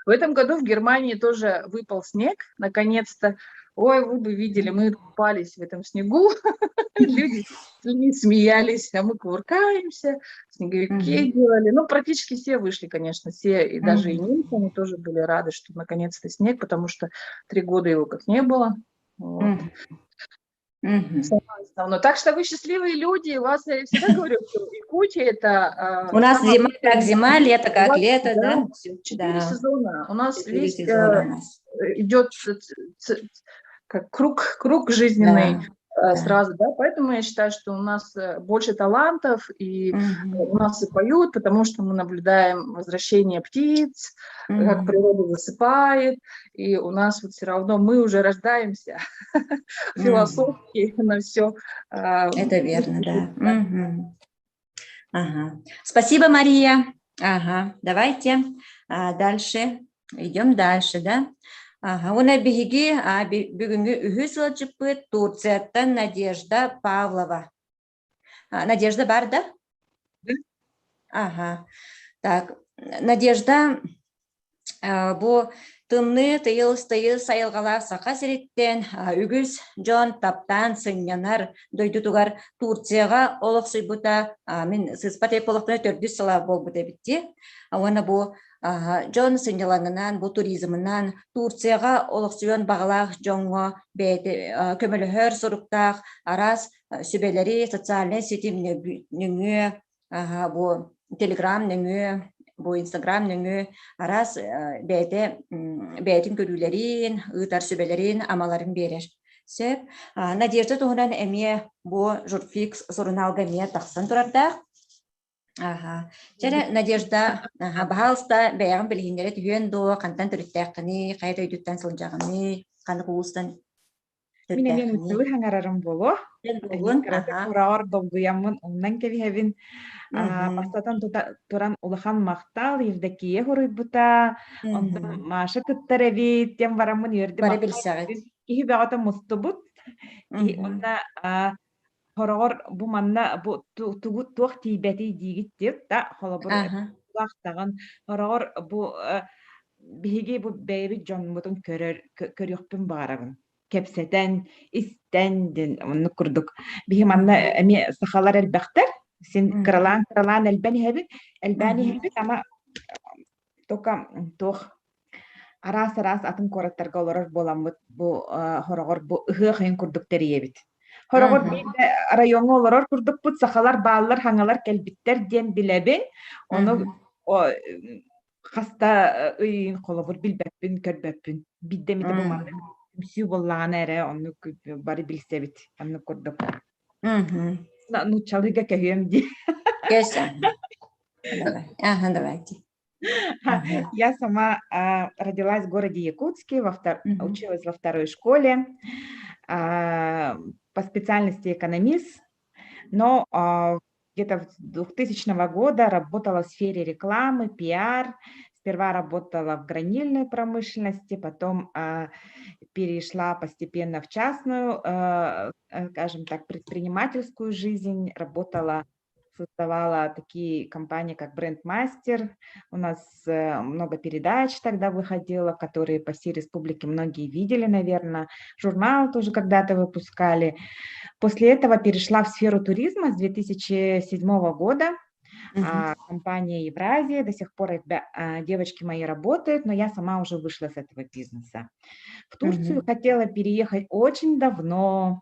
В этом году в Германии тоже выпал снег, наконец-то. Ой, вы бы видели, мы купались в этом снегу, люди смеялись, а мы кувыркаемся, снеговики делали. Ну, практически все вышли, конечно, все, и даже и немцы, они тоже были рады, что наконец-то снег, потому что 3 года его как не было. Вот. Так что вы счастливые люди, у вас, я всегда говорю, что Якутия — это... У нас зима как зима, лето как лето, да? 4 сезона. У нас весь идет как круг жизненный сразу, да, поэтому я считаю, что у нас больше талантов, и у нас и поют, потому что мы наблюдаем возвращение птиц, как природа засыпает, и у нас вот все равно мы уже рождаемся философски на все. Это верно, да. Ага. Спасибо, Мария. Ага, давайте дальше, идем дальше, да? Ага, у нас беги, бүгінгі үхі сылчыпы Турцияттан Надежда Павлова. Надежда бар, да? Ага. Так, Надежда, bu тымны тыйыл сайылғалар сақа сереттен үгіз жон таптан сынянар дойдутугар Турцияға олық сүйбута мен сыспатей полықтыны 400 сыла бол бұда бітті. Оны бұл жон сынялаңынан, бұл туризмынан Турцияға олық сүйен бағалақ жоңға көміліхөр сұрықтақ арас сөбелері социальный сетим нүңі, бұл телеграм нүңі, бұл инстаграм нүңі арас бәйтін көрілерін, ұйтар сөбелерін, амаларын берер. Сөп, Надежда тұғынан әме бұл жұртфик сұрын алғамия тақсан тұрардақ. Жәрі Надежда бағалыста бәяғын білгендері түйен до, қантан түріттәқіні, қайда өйдіттен сылжағыны, қаны құлыстан түріттәқіні. Мен өтілі хаңарарым болу. Құрағыр долгуямын, оннан кәбіхәбін бастатан тұран ұлыхан мақтал, евдекие құрый бұта, ондан машы күттар әбет, тем барамын ерді мақтал. Кихи бәғата мұсты бұд, онда хорогор бу манна бу тугут тийбети дигит деп да холобор вақтаган хорогор бу биги бу бэби жонмутун көрөкпүн барабын кепсетен истендин onu курдук биги манна эми сахалар элбактар син кралан элбани хебит ама тока тох арас атын кораттарга олорор боламыт бу хорогор бу ыхын курдук теребит. Хорогор районга олорор курдукпут сахалар баалар хаңалар келбиттер ден билебин ону хаста ыйын колобур билбеппин көрбеппин биддемите буманды сүү боллаган эре ону бары билсебит ону курдук ну чалыга кеем ди давайте. Я сама родилась в городе Якутске, училась во второй школе по специальности экономист, но где-то с 2000 года работала в сфере рекламы, пиар. Сперва работала в гранильной промышленности, потом перешла постепенно в частную, скажем так, предпринимательскую жизнь, создавала такие компании, как Брендмастер. У нас много передач тогда выходило, которые по всей республике многие видели, наверное. Журнал тоже когда-то выпускали. После этого перешла в сферу туризма с 2007 года. компания Евразия. До сих пор девочки мои работают, но я сама уже вышла с этого бизнеса. В Турцию хотела переехать очень давно,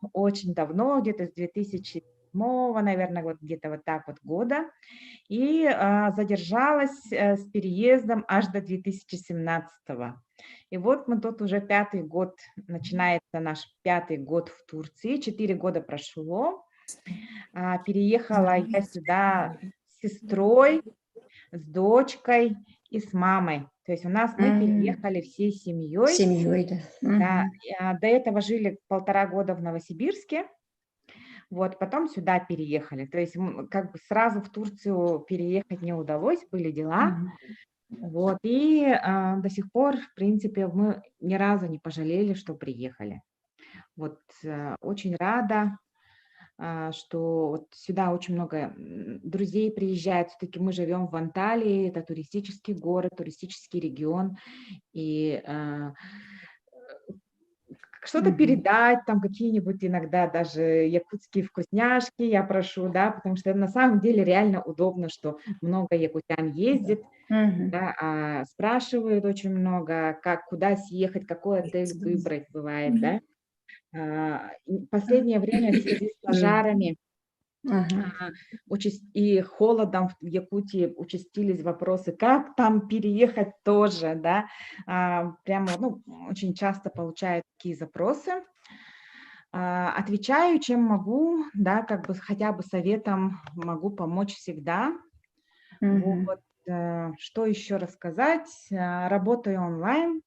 где-то с 2007, наверное, вот где-то вот так вот года. И задержалась с переездом аж до 2017. И вот мы тут уже 5-й год, начинается наш 5-й год в Турции, 4 года прошло. Переехала я сюда с сестрой, с дочкой и с мамой. То есть у нас мы переехали всей семьей. Семьей, да. Да, до этого жили 1,5 года в Новосибирске. Вот, потом сюда переехали. То есть как бы сразу в Турцию переехать не удалось, были дела. Вот, и до сих пор, в принципе, мы ни разу не пожалели, что приехали. Вот, очень рада, что вот сюда очень много друзей приезжает. Все-таки мы живем в Анталии, это туристический город, туристический регион. И что-то передать, там какие-нибудь иногда даже якутские вкусняшки я прошу, да, потому что на самом деле реально удобно, что много якутян ездит, да, спрашивают очень много, куда съехать, какой отель выбрать бывает, да. В последнее время в связи с пожарами и холодом в Якутии участились вопросы, как там переехать тоже, да, прямо, ну, очень часто получаю такие запросы. Отвечаю, чем могу, да, как бы хотя бы советом могу помочь всегда. Вот, что еще рассказать? Работаю онлайн,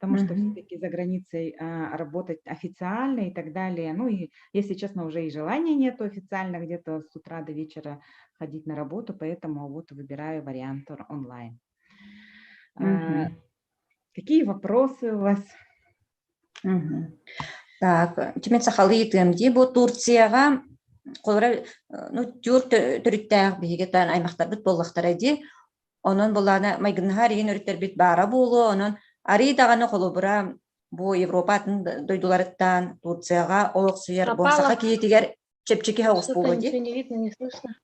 потому что все-таки за границей работать официально и так далее. Ну и, если честно, уже и желания нету официально где-то с утра до вечера ходить на работу, поэтому вот выбираю вариант онлайн. Какие вопросы у вас? Так, чимен сахалыйтым ди бу Турцияга колора ну тюр төрүттәг бигетан аймактар бит боллактар ди. Онон булана майгынхар ин өрүттер бит бара болу, онон ари даганы колобура бу Европатын дойдуларыттан Турцияга олоксуяр бонсака киетигер чепчеки хаус болу ди. Не видно, не слышно.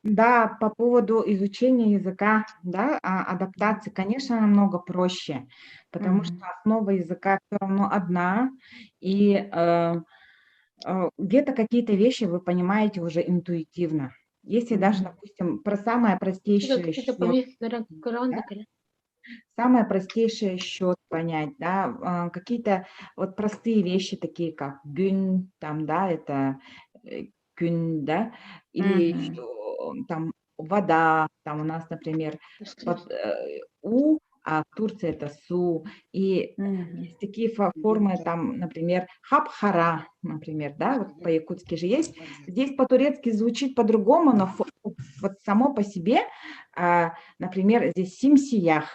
Да, по поводу изучения языка, да, адаптации, конечно, намного проще, потому что основа языка все равно одна, и где-то какие-то вещи вы понимаете уже интуитивно. Если даже, допустим, про самое простейшее счет понять, да, какие-то вот простые вещи, такие как гюн, там, да, это гюн, да, или еще там вода, там у нас, например, у, а в Турции это су, и есть такие формы, там, например, хабхара, например, да, вот по-якутски же есть, здесь по-турецки звучит по-другому, но вот само по себе, например, здесь симсиях,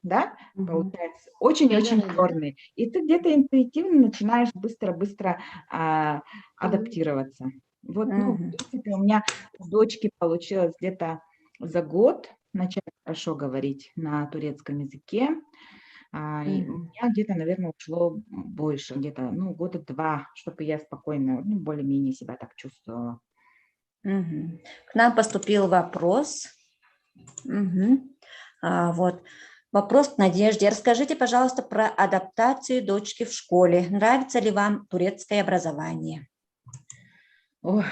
да, получается, очень-очень черный, и ты где-то интуитивно начинаешь быстро-быстро адаптироваться. Вот, ну, в принципе, у меня у дочки получилось где-то за год начать хорошо говорить на турецком языке. И у меня где-то, наверное, ушло больше, где-то, ну, 2 года, чтобы я спокойно, ну, более-менее себя так чувствовала. К нам поступил вопрос. Вот. Вопрос к Надежде. Расскажите, пожалуйста, про адаптацию дочки в школе. Нравится ли вам турецкое образование? Ох,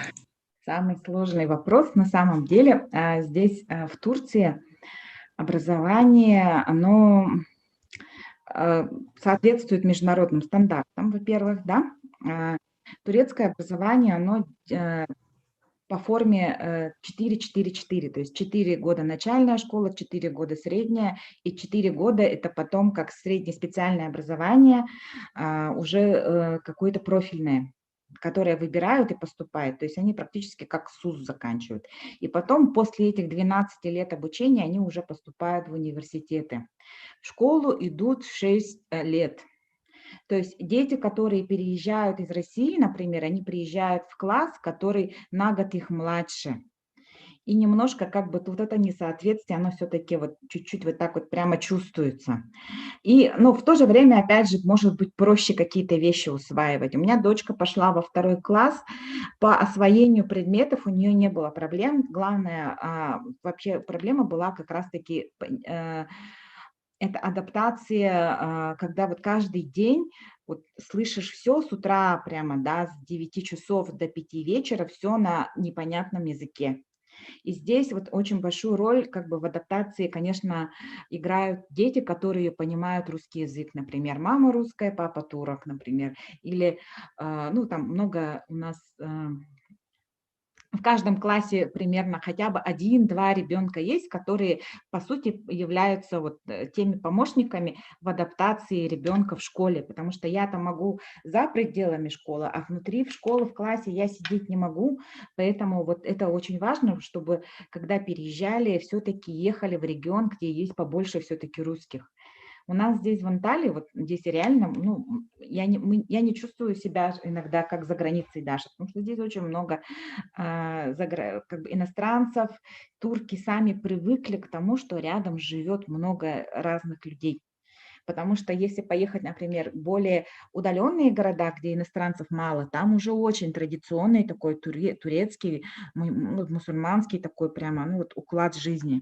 самый сложный вопрос. На самом деле здесь, в Турции, образование, оно соответствует международным стандартам, во-первых, да. Турецкое образование, оно по форме 4-4-4, то есть 4 года начальная школа, 4 года средняя, и 4 года это потом как среднее специальное образование, уже какое-то профильное, которые выбирают и поступают, то есть они практически как СУЗ заканчивают. И потом, после этих 12 лет обучения, они уже поступают в университеты. В школу идут в 6 лет. То есть дети, которые переезжают из России, например, они приезжают в класс, который на год их младше. и немножко как бы вот это несоответствие, оно все-таки вот чуть-чуть вот так вот прямо чувствуется. Но в то же время, опять же, может быть проще какие-то вещи усваивать. У меня дочка пошла во 2 класс, по освоению предметов у нее не было проблем. Главная вообще проблема была как раз-таки это адаптация, когда вот каждый день вот слышишь все с утра прямо, да, с 9 часов до 5 вечера, все на непонятном языке. И здесь вот очень большую роль как бы в адаптации, конечно, играют дети, которые понимают русский язык. Например, мама русская, папа турок, например. Или, ну, там много у нас... В каждом классе примерно хотя бы 1-2 ребенка есть, которые, по сути, являются вот теми помощниками в адаптации ребенка в школе, потому что я-то могу за пределами школы, а внутри в школы, в классе я сидеть не могу, поэтому вот это очень важно, чтобы, когда переезжали, все-таки ехали в регион, где есть побольше все-таки русских. У нас здесь в Анталии, вот здесь реально, ну, я не чувствую себя иногда как за границей даже, потому что здесь очень много как бы иностранцев, турки сами привыкли к тому, что рядом живет много разных людей. Потому что если поехать, например, в более удаленные города, где иностранцев мало, там уже очень традиционный такой турецкий, мусульманский такой прямо, ну, вот уклад жизни.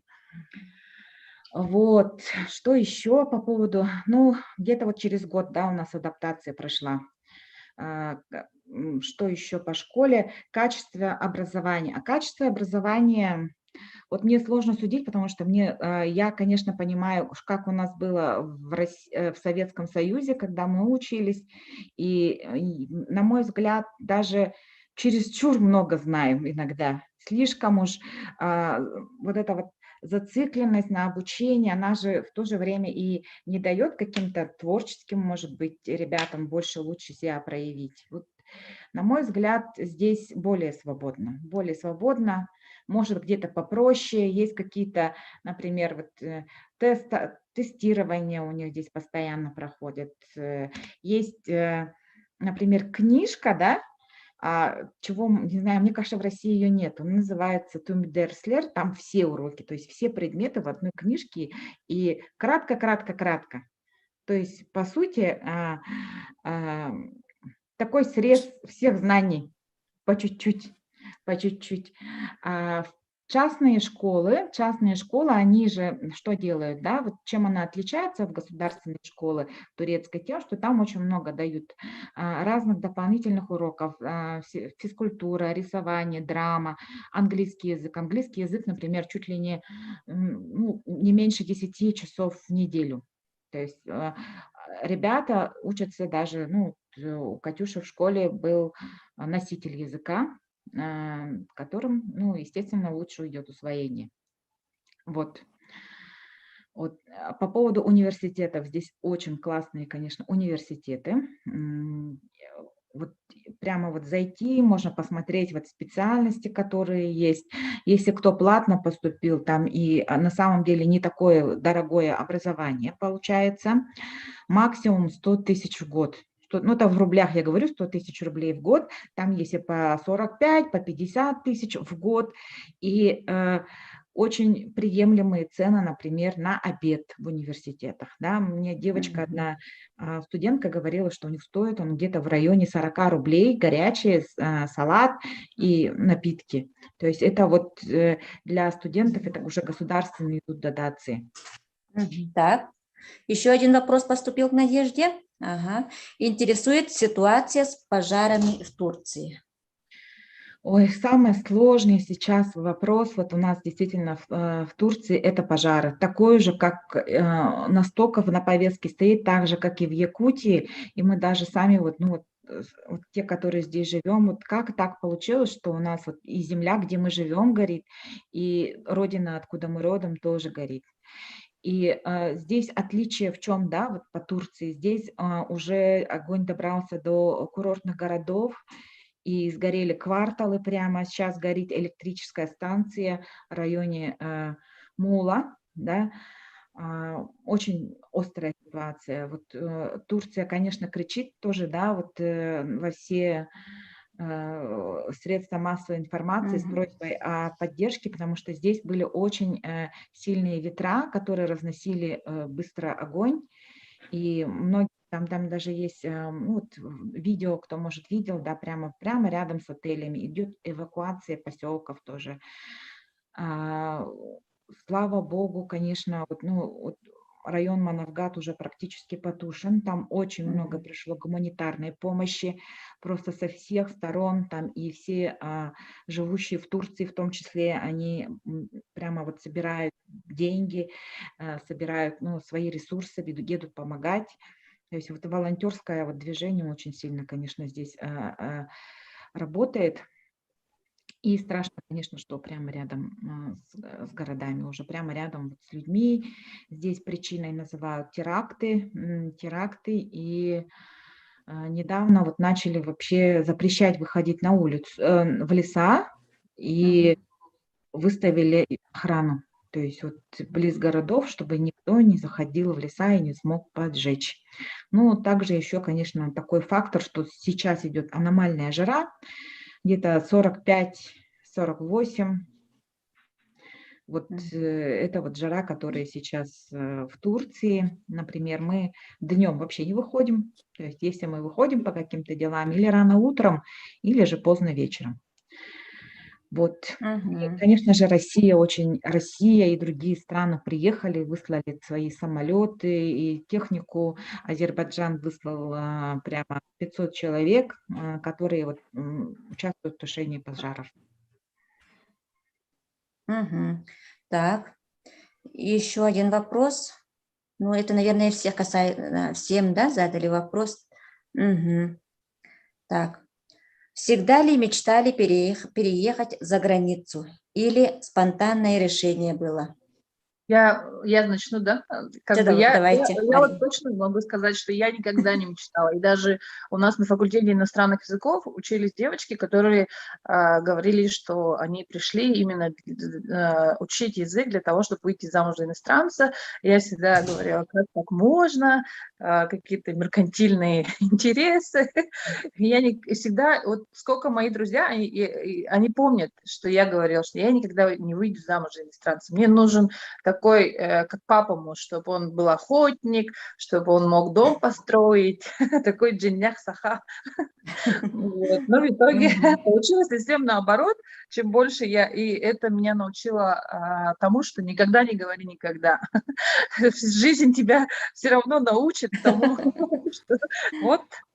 Вот, что еще по поводу, ну, где-то вот через год, да, у нас адаптация прошла. Что еще по школе? Качество образования. А качество образования, вот мне сложно судить, потому что я, конечно, понимаю, как у нас было в Советском Союзе, когда мы учились, и, на мой взгляд, даже чересчур много знаем иногда. Слишком уж вот это вот зацикленность на обучение, она же в то же время и не дает каким-то творческим, может быть, ребятам больше лучше себя проявить. Вот, на мой взгляд, здесь более свободно, может где-то попроще, есть какие-то, например, вот тестирование у них здесь постоянно проходит, есть, например, книжка, да, чего, не знаю, мне кажется, в России ее нет. Он называется Тумдерслер, там все уроки, то есть все предметы в одной книжке, и кратко. То есть, по сути, такой срез всех знаний по чуть-чуть. Частные школы, они же что делают, да, вот чем она отличается от государственной школы турецкой, тем, что там очень много дают разных дополнительных уроков, физкультура, рисование, драма, английский язык. Английский язык, например, чуть ли не, ну, не меньше 10 часов в неделю. То есть ребята учатся даже, ну, у Катюши в школе был носитель языка, которым, ну, естественно, лучше уйдет усвоение. Вот. По поводу университетов, здесь очень классные, конечно, университеты. Вот прямо вот зайти, можно посмотреть вот специальности, которые есть. Если кто платно поступил, там и на самом деле не такое дорогое образование получается, максимум 100 тысяч в год. Ну, это в рублях я говорю, 100 тысяч рублей в год, там есть и по 45, по 50 тысяч в год, и очень приемлемые цены, например, на обед в университетах. Да? Мне девочка одна, студентка, говорила, что у них стоит он где-то в районе 40 рублей, горячий салат и напитки. То есть это вот для студентов это уже государственные дотации. Так, еще один вопрос поступил к Надежде. Ага. Интересует ситуация с пожарами в Турции. Ой, самый сложный сейчас вопрос вот у нас действительно в Турции – это пожары. Такой же, как настолько на повестке стоит, так же, как и в Якутии. И мы даже сами, вот те, которые здесь живем, вот как так получилось, что у нас вот и земля, где мы живем, горит, и родина, откуда мы родом, тоже горит. И здесь отличие в чем, да, вот по Турции. Здесь уже огонь добрался до курортных городов, и сгорели кварталы прямо. Сейчас горит электрическая станция в районе Мула, да. Очень острая ситуация. Вот Турция, конечно, кричит тоже, да, вот во все средства массовой информации с просьбой о поддержке, потому что здесь были очень сильные ветра, которые разносили быстро огонь. И многие там даже есть видео, кто может видел, да, прямо рядом с отелями идет эвакуация поселков тоже. Слава богу, конечно, район Манавгат уже практически потушен. Там очень много пришло гуманитарной помощи просто со всех сторон. Там и все живущие в Турции, в том числе, они прямо собирают деньги, собирают свои ресурсы, едут помогать. То есть волонтерское движение очень сильно, конечно, здесь работает. И страшно, конечно, что прямо рядом с городами, уже прямо рядом с людьми. Здесь причиной называют теракты. И недавно начали вообще запрещать выходить на улицу, в леса, и выставили охрану. То есть близ городов, чтобы никто не заходил в леса и не смог поджечь. Также еще, конечно, такой фактор, что сейчас идет аномальная жара, где-то 45-48. Это жара, которая сейчас в Турции. Например, мы днем вообще не выходим. То есть если мы выходим по каким-то делам или рано утром, или же поздно вечером. И, конечно же, Россия и другие страны приехали, выслали свои самолеты и технику. Азербайджан выслал прямо 500 человек, которые участвуют в тушении пожаров. Так, еще один вопрос. Это, наверное, всех касается, всем, да, задали вопрос. Так. Всегда ли мечтали переехать за границу? Или спонтанное решение было? Я начну, да? Давайте. Я точно могу сказать, что я никогда не мечтала. И даже у нас на факультете иностранных языков учились девочки, которые говорили, что они пришли именно учить язык для того, чтобы выйти замуж за иностранца. Я всегда говорила, как так можно, какие-то меркантильные интересы. Я всегда, сколько мои друзья, они помнят, что я говорила, что я никогда не выйду замуж за иностранца. Мне нужен такой, как папа мой, чтобы он был охотник, чтобы он мог дом построить, такой джиннях саха. Но в итоге получилось совсем наоборот. Чем больше и это меня научило тому, что никогда не говори никогда. Жизнь тебя все равно научит тому, что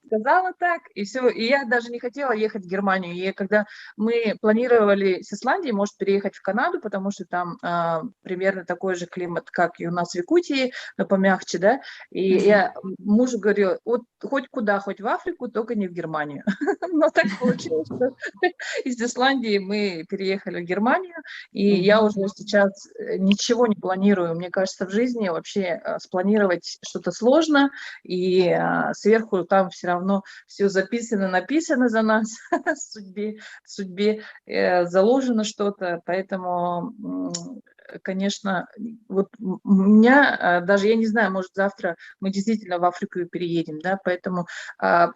сказала так, и все. И я даже не хотела ехать в Германию. И когда мы планировали с Исландии, может, переехать в Канаду, потому что там примерно такой же климат, как и у нас в Якутии, но помягче, да. И я мужу говорю, хоть куда, хоть в Африку, только не в Германию. Но так получилось, что из Исландии мы переехали в Gерманию, и я уже сейчас ничего не планирую. Мне кажется, в жизни вообще спланировать что-то сложно, и сверху там все равно все записано, написано за нас, в судьбе заложено что-то, поэтому, конечно, у меня даже, я не знаю, может, завтра мы действительно в Африку переедем, да, поэтому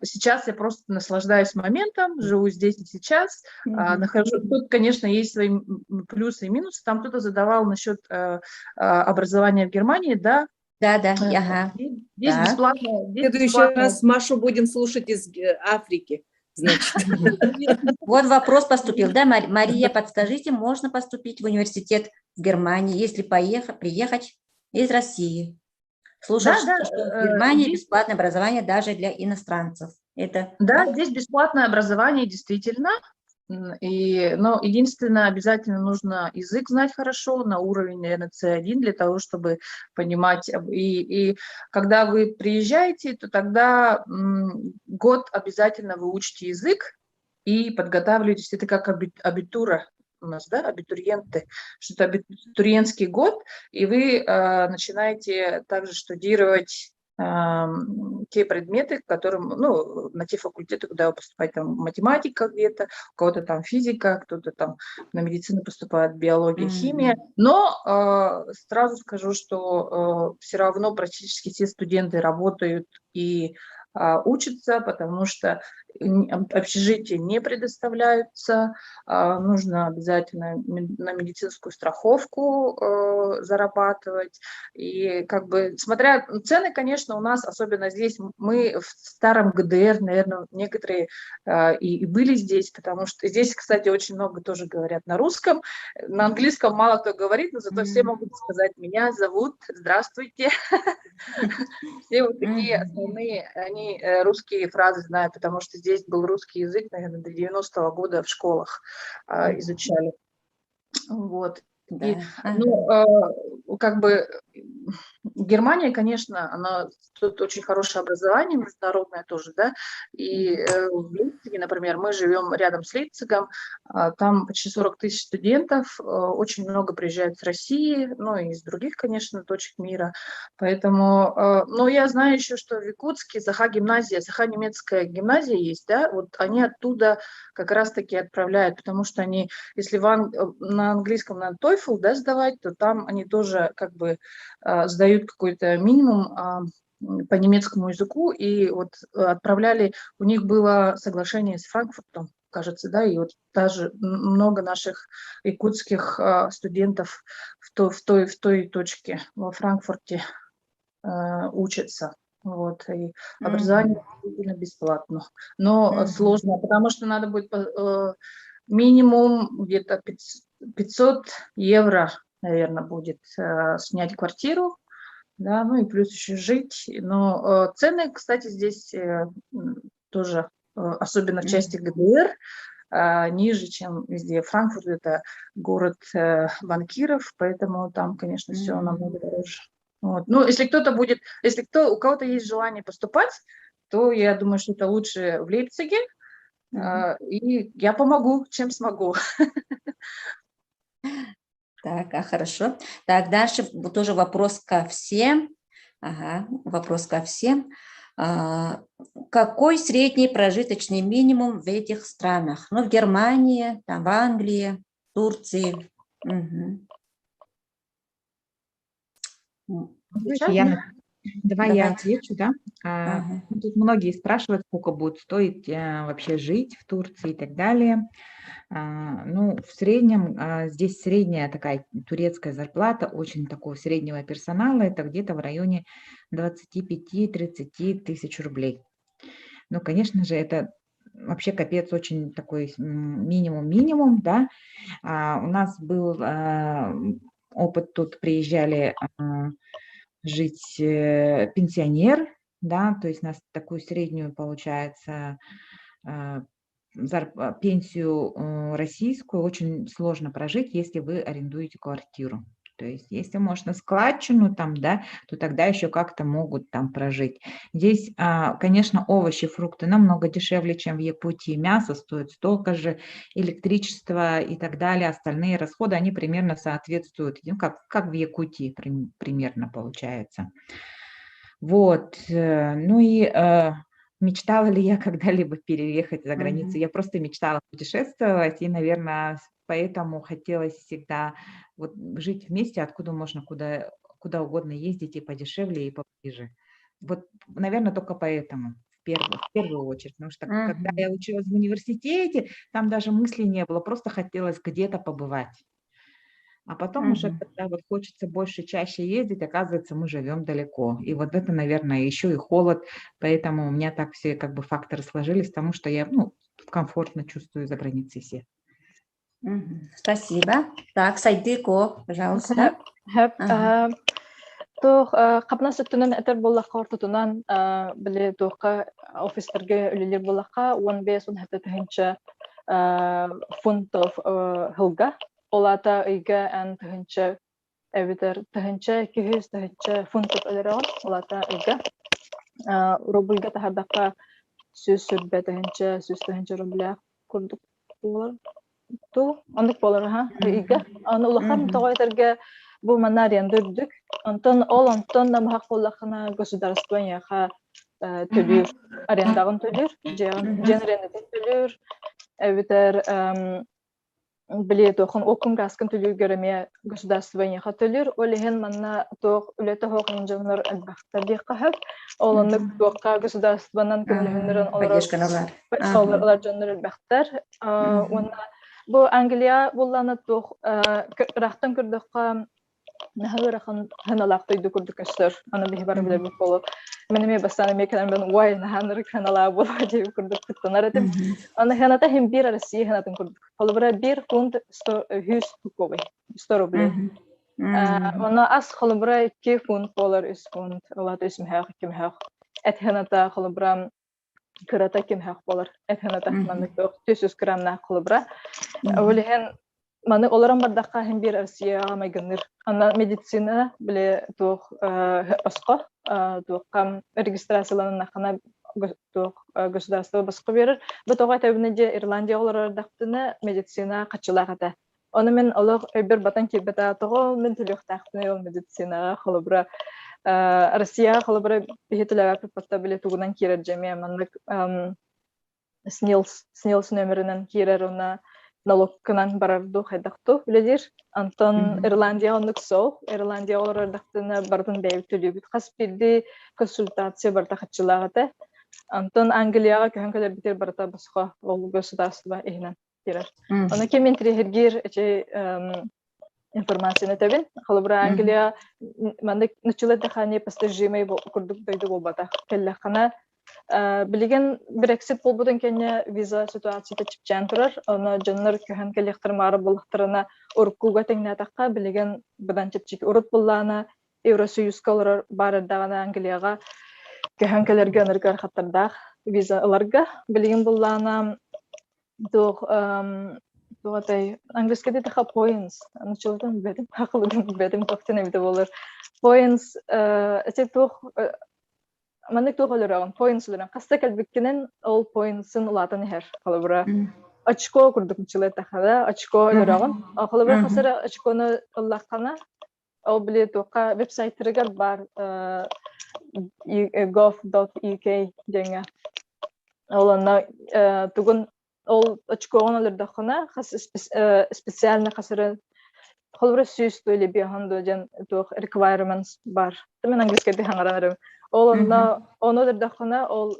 сейчас я просто наслаждаюсь моментом, живу здесь и сейчас, нахожу, тут, конечно, есть свои плюсы и минусы, там кто-то задавал насчет образования в Германии, да. Ага. Здесь бесплатно. В следующий раз Машу будем слушать из Африки, значит. Вот вопрос поступил, да, Мария, подскажите, можно поступить в университет в Германии, если приехать из России? Слушала, что в Германии бесплатное образование даже для иностранцев. Да, здесь бесплатное образование, действительно. Но единственное, обязательно нужно язык знать хорошо, на уровень, наверное, C1, для того, чтобы понимать. И когда вы приезжаете, то тогда год обязательно вы учите язык и подготавливаетесь. Это как абитура у нас, да, абитуриенты, что-то абитуриентский год, и вы начинаете также штудировать те предметы, которым, на те факультеты, куда вы поступаете, там математика где-то, у кого-то там физика, кто-то там на медицину поступает, биология, химия. Но сразу скажу, что все равно практически все студенты работают и учатся, потому что общежития не предоставляются, нужно обязательно на медицинскую страховку зарабатывать. И как бы, смотря цены, конечно, у нас, особенно здесь, мы в старом ГДР, наверное, некоторые и были здесь, потому что здесь, кстати, очень много тоже говорят на русском, на английском мало кто говорит, но зато все могут сказать: меня зовут, здравствуйте. Все вот такие основные, они русские фразы знают, потому что здесь был русский язык, наверное, до 90-го года в школах изучали. Вот. И, как бы Германия, конечно, она тут очень хорошее образование, международное тоже, да, и в Лейпциге, например, мы живем рядом с Лейпцигом, там почти 40 тысяч студентов, очень много приезжают с России, ну и из других, конечно, точек мира, поэтому, но я знаю еще, что в Якутске Саха-гимназия, Саха-немецкая гимназия есть, да, вот они оттуда как раз-таки отправляют, потому что они, если на английском на TOEFL, да, сдавать, то там они тоже как бы сдают какой-то минимум по немецкому языку, и вот отправляли, у них было соглашение с Франкфуртом, кажется, да, и вот даже много наших якутских студентов в той точке во Франкфурте учатся. Вот, и образование действительно бесплатно, но сложно, потому что надо будет минимум где-то 500 евро, наверное, будет снять квартиру, да, ну и плюс еще жить. Но цены, кстати, здесь тоже, особенно в части ГДР, ниже, чем везде. Франкфурт – это город банкиров, поэтому там, конечно, все намного дороже. Вот. Ну, если у кого-то есть желание поступать, то я думаю, что это лучше в Лейпциге, и я помогу, чем смогу. Так, хорошо. Так, дальше тоже вопрос ко всем. Вопрос ко всем. Какой средний прожиточный минимум в этих странах? Ну, в Германии, там, в Англии, Турции. Давай я отвечу, да? Тут многие спрашивают, сколько будет стоить вообще жить в Турции и так далее. Ну, в среднем, здесь средняя такая турецкая зарплата, очень такого среднего персонала, это где-то в районе 25-30 тысяч рублей. Ну, конечно же, это вообще капец, очень такой минимум, да. У нас был опыт, тут приезжали жить пенсионер, да, то есть у нас такую среднюю, получается, пенсию российскую очень сложно прожить, если вы арендуете квартиру. То есть если можно складчину там, да, то тогда еще как-то могут там прожить. Здесь, конечно, овощи, фрукты намного дешевле, чем в Якутии. Мясо стоит столько же, электричество и так далее. Остальные расходы, они примерно соответствуют, ну, как в Якутии примерно получается. Вот. Ну и мечтала ли я когда-либо переехать за границу? Я просто мечтала путешествовать, и, наверное, поэтому хотелось всегда вот жить в месте, откуда можно куда угодно ездить, и подешевле, и поближе. Вот, наверное, только поэтому, в первую очередь. Потому что когда я училась в университете, там даже мысли не было, просто хотелось где-то побывать. А потом уже, когда вот хочется больше, чаще ездить, оказывается, мы живем далеко. И вот это, наверное, еще и холод. Поэтому у меня так все как бы факторы сложились, потому что я комфортно чувствую за границей все. Спасибо. Так, Сайдыко, пожалуйста. Тух капна сөттүнөн этер боллакка ортотунан биле тухка офистерге үлелер боллакка 15-17 фунтов хылга олата ыйга ан тыгынча эвитер тыгынча 200 фунтов элерон олата ыйга рубльга тахардакка сүз сүрбе тыгынча рубля курдук болар ту андык болар ыйга аны улахан тогойтерге бу манариян дөрдүк онтон намах боллахына государствояха төлүр арендагын төлүр женеренетин төлүр эвитер Биле тохон окун гаскын төлү göreme государствония хатылыр олеген манна тох үлете хок инженер албахта би кахып олонны тохка государствонан көмөлөнөрөн Поддержканалар. олар жоннор албахтар онна бу Англия булланы тох рахтан көрдөккө нахарахан ханалактойду көрдөк өстөр аны бихи бар биле болуп менеме бастаны мекенен мен вай наханыр канала болуп деп көрдөк туттанар этим аны ханата хем бир Россия ханатын көрдөк холбара 1 фунт 100 туковый 100 рублей аны ас холбара 2 фунт доллар 3 фунт олат өсм хак ким хак эт ханата холбара кырата ким хак болар эт ханата маны 400 грамм холбара олеген маны оларан бардакка хем бир Россияга майгыныр. Ана медицина биле тох басқа тохкам регистрацияланын акына тох государство басқа берер. Бу тога табынеде Ирландия олар дактыны медицина качылагата. Оны мен олог бир батан кирбета того мен төлөктактыны ол медицинага холобра Россия холобра бихетелага папта биле тугунан кирер жеме мандык снилс нөмеринен кирер она налогкынан барарду хайдакту биледир антон Ирландия онук сол Ирландия олар дактыны бардын бейбит төлөбүт кас бирди консультация барта качылагата антон Англияга көхөнкөлөр битер барта баска ол государство ихнен кирер аны кемен трехергир информацияны табин холбра Англия мандык начала дахане постижимый курдук дойду болбата келлахана билеген Brexit болбудун кене виза ситуацияда чипчан турар. Аны жоннор көһөн келектер мары булактарына уркуга теңнатакка билеген будан чипчик урут буллана Евросоюзга олар барадагана Англияга көһөн келерге аныргар хаттардак виза аларга билеген буллана дох тугатай английский де points началдан бедим хакылыгын бедим токтен эбде болор points эте тох Мандык тоголорон поинтсларан каста калбиккенен ол поинтсын улатын хер калыбра очко курдук мчылы тахада очко лорон калыбра хасара очконы уллаккана ол биле тока вебсайттырыгар бар gov.uk денге олана тугун ол очконы лердахана хас специально хасара калыбра сүз төле бихандо жан тох requirements бар мен английскеде хаңаранырым ол оны дырдахана ол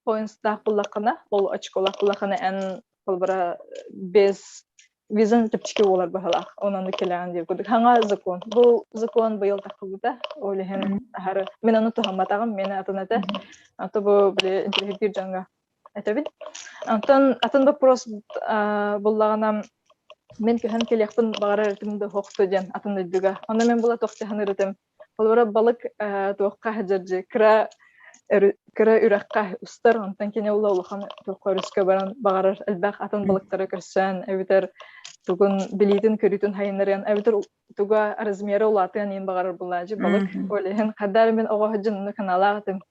points дахуллакана ол очколакулакана эн калбара без визен типчики олар бахала онаны келеген деп көрдүк хаңа закон бул закон быйыл такылды ойлехен хары мен аны тухаматагам мени атынаты аты бу биле интервью жаңга этебит атын вопрос буллагана мен көһөн келекпин багара эртимде хокто ден атында дүгө аны мен була тохтаханы эртем Олора балык тоққа хаджаржы кыра үрәккә устар онтан кине ула улахан тоққа рүскә баран багарар албак атын балыктары көрсән әбитер тугун билитин көрүтүн хайнырын әбитер туга размеры улатын ин багарар булажы балык олehen кадар мен ого хаджын каналатым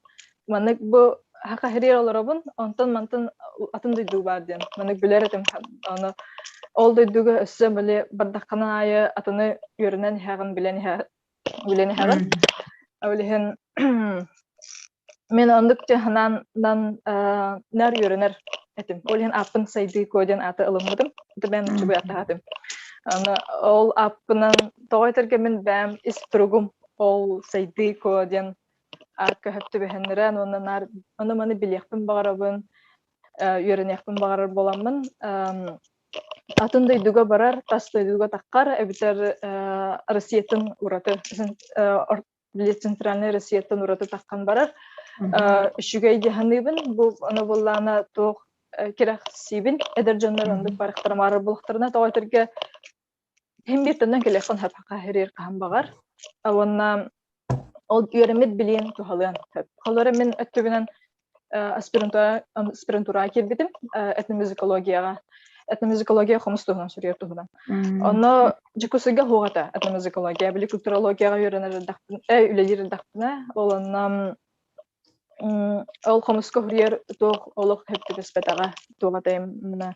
манык бу хака херер олорабын онтан мантан атын дүйдү барден манык билеретим аны ол дүйдүгө өссө биле бардаккана айы атыны үрүнөн хагын билени хагын олehen мен андык жаханан нар үрүнөр этим олehen апын сайды коден аты ылымдым мен чугу ататым аны ол апынан тоойтерге мен бэм истругум ол сайды коден арка хөптү бехеннерен аны маны билехпин багарабын үрүнехпин багарар боламын атын дойдуга барар тас дойдуга таккар эбитер Россиятын ураты центральный Россиятын ураты таккан барар үшүгэй деханыбын бу аны буллана тох кирах сибин эдер жоннор андык барыктар мары булактарына тоойтерге hem birtenden kelekon hapaka herir kaham bagar awonna ол үйрәмет билен тухалын хәп. Халары мен әттүбенән аспирантура кирбидем этномузыкологияга. Этномузыкология хомстуган сүрәр туган. Аны жикусыга хугата этномузыкология биле культурологияга үйрәнер дактын, үлелер дактына. Оланнан ол хомско хүрәр туг олык хәптә диспетага тугатайм менә.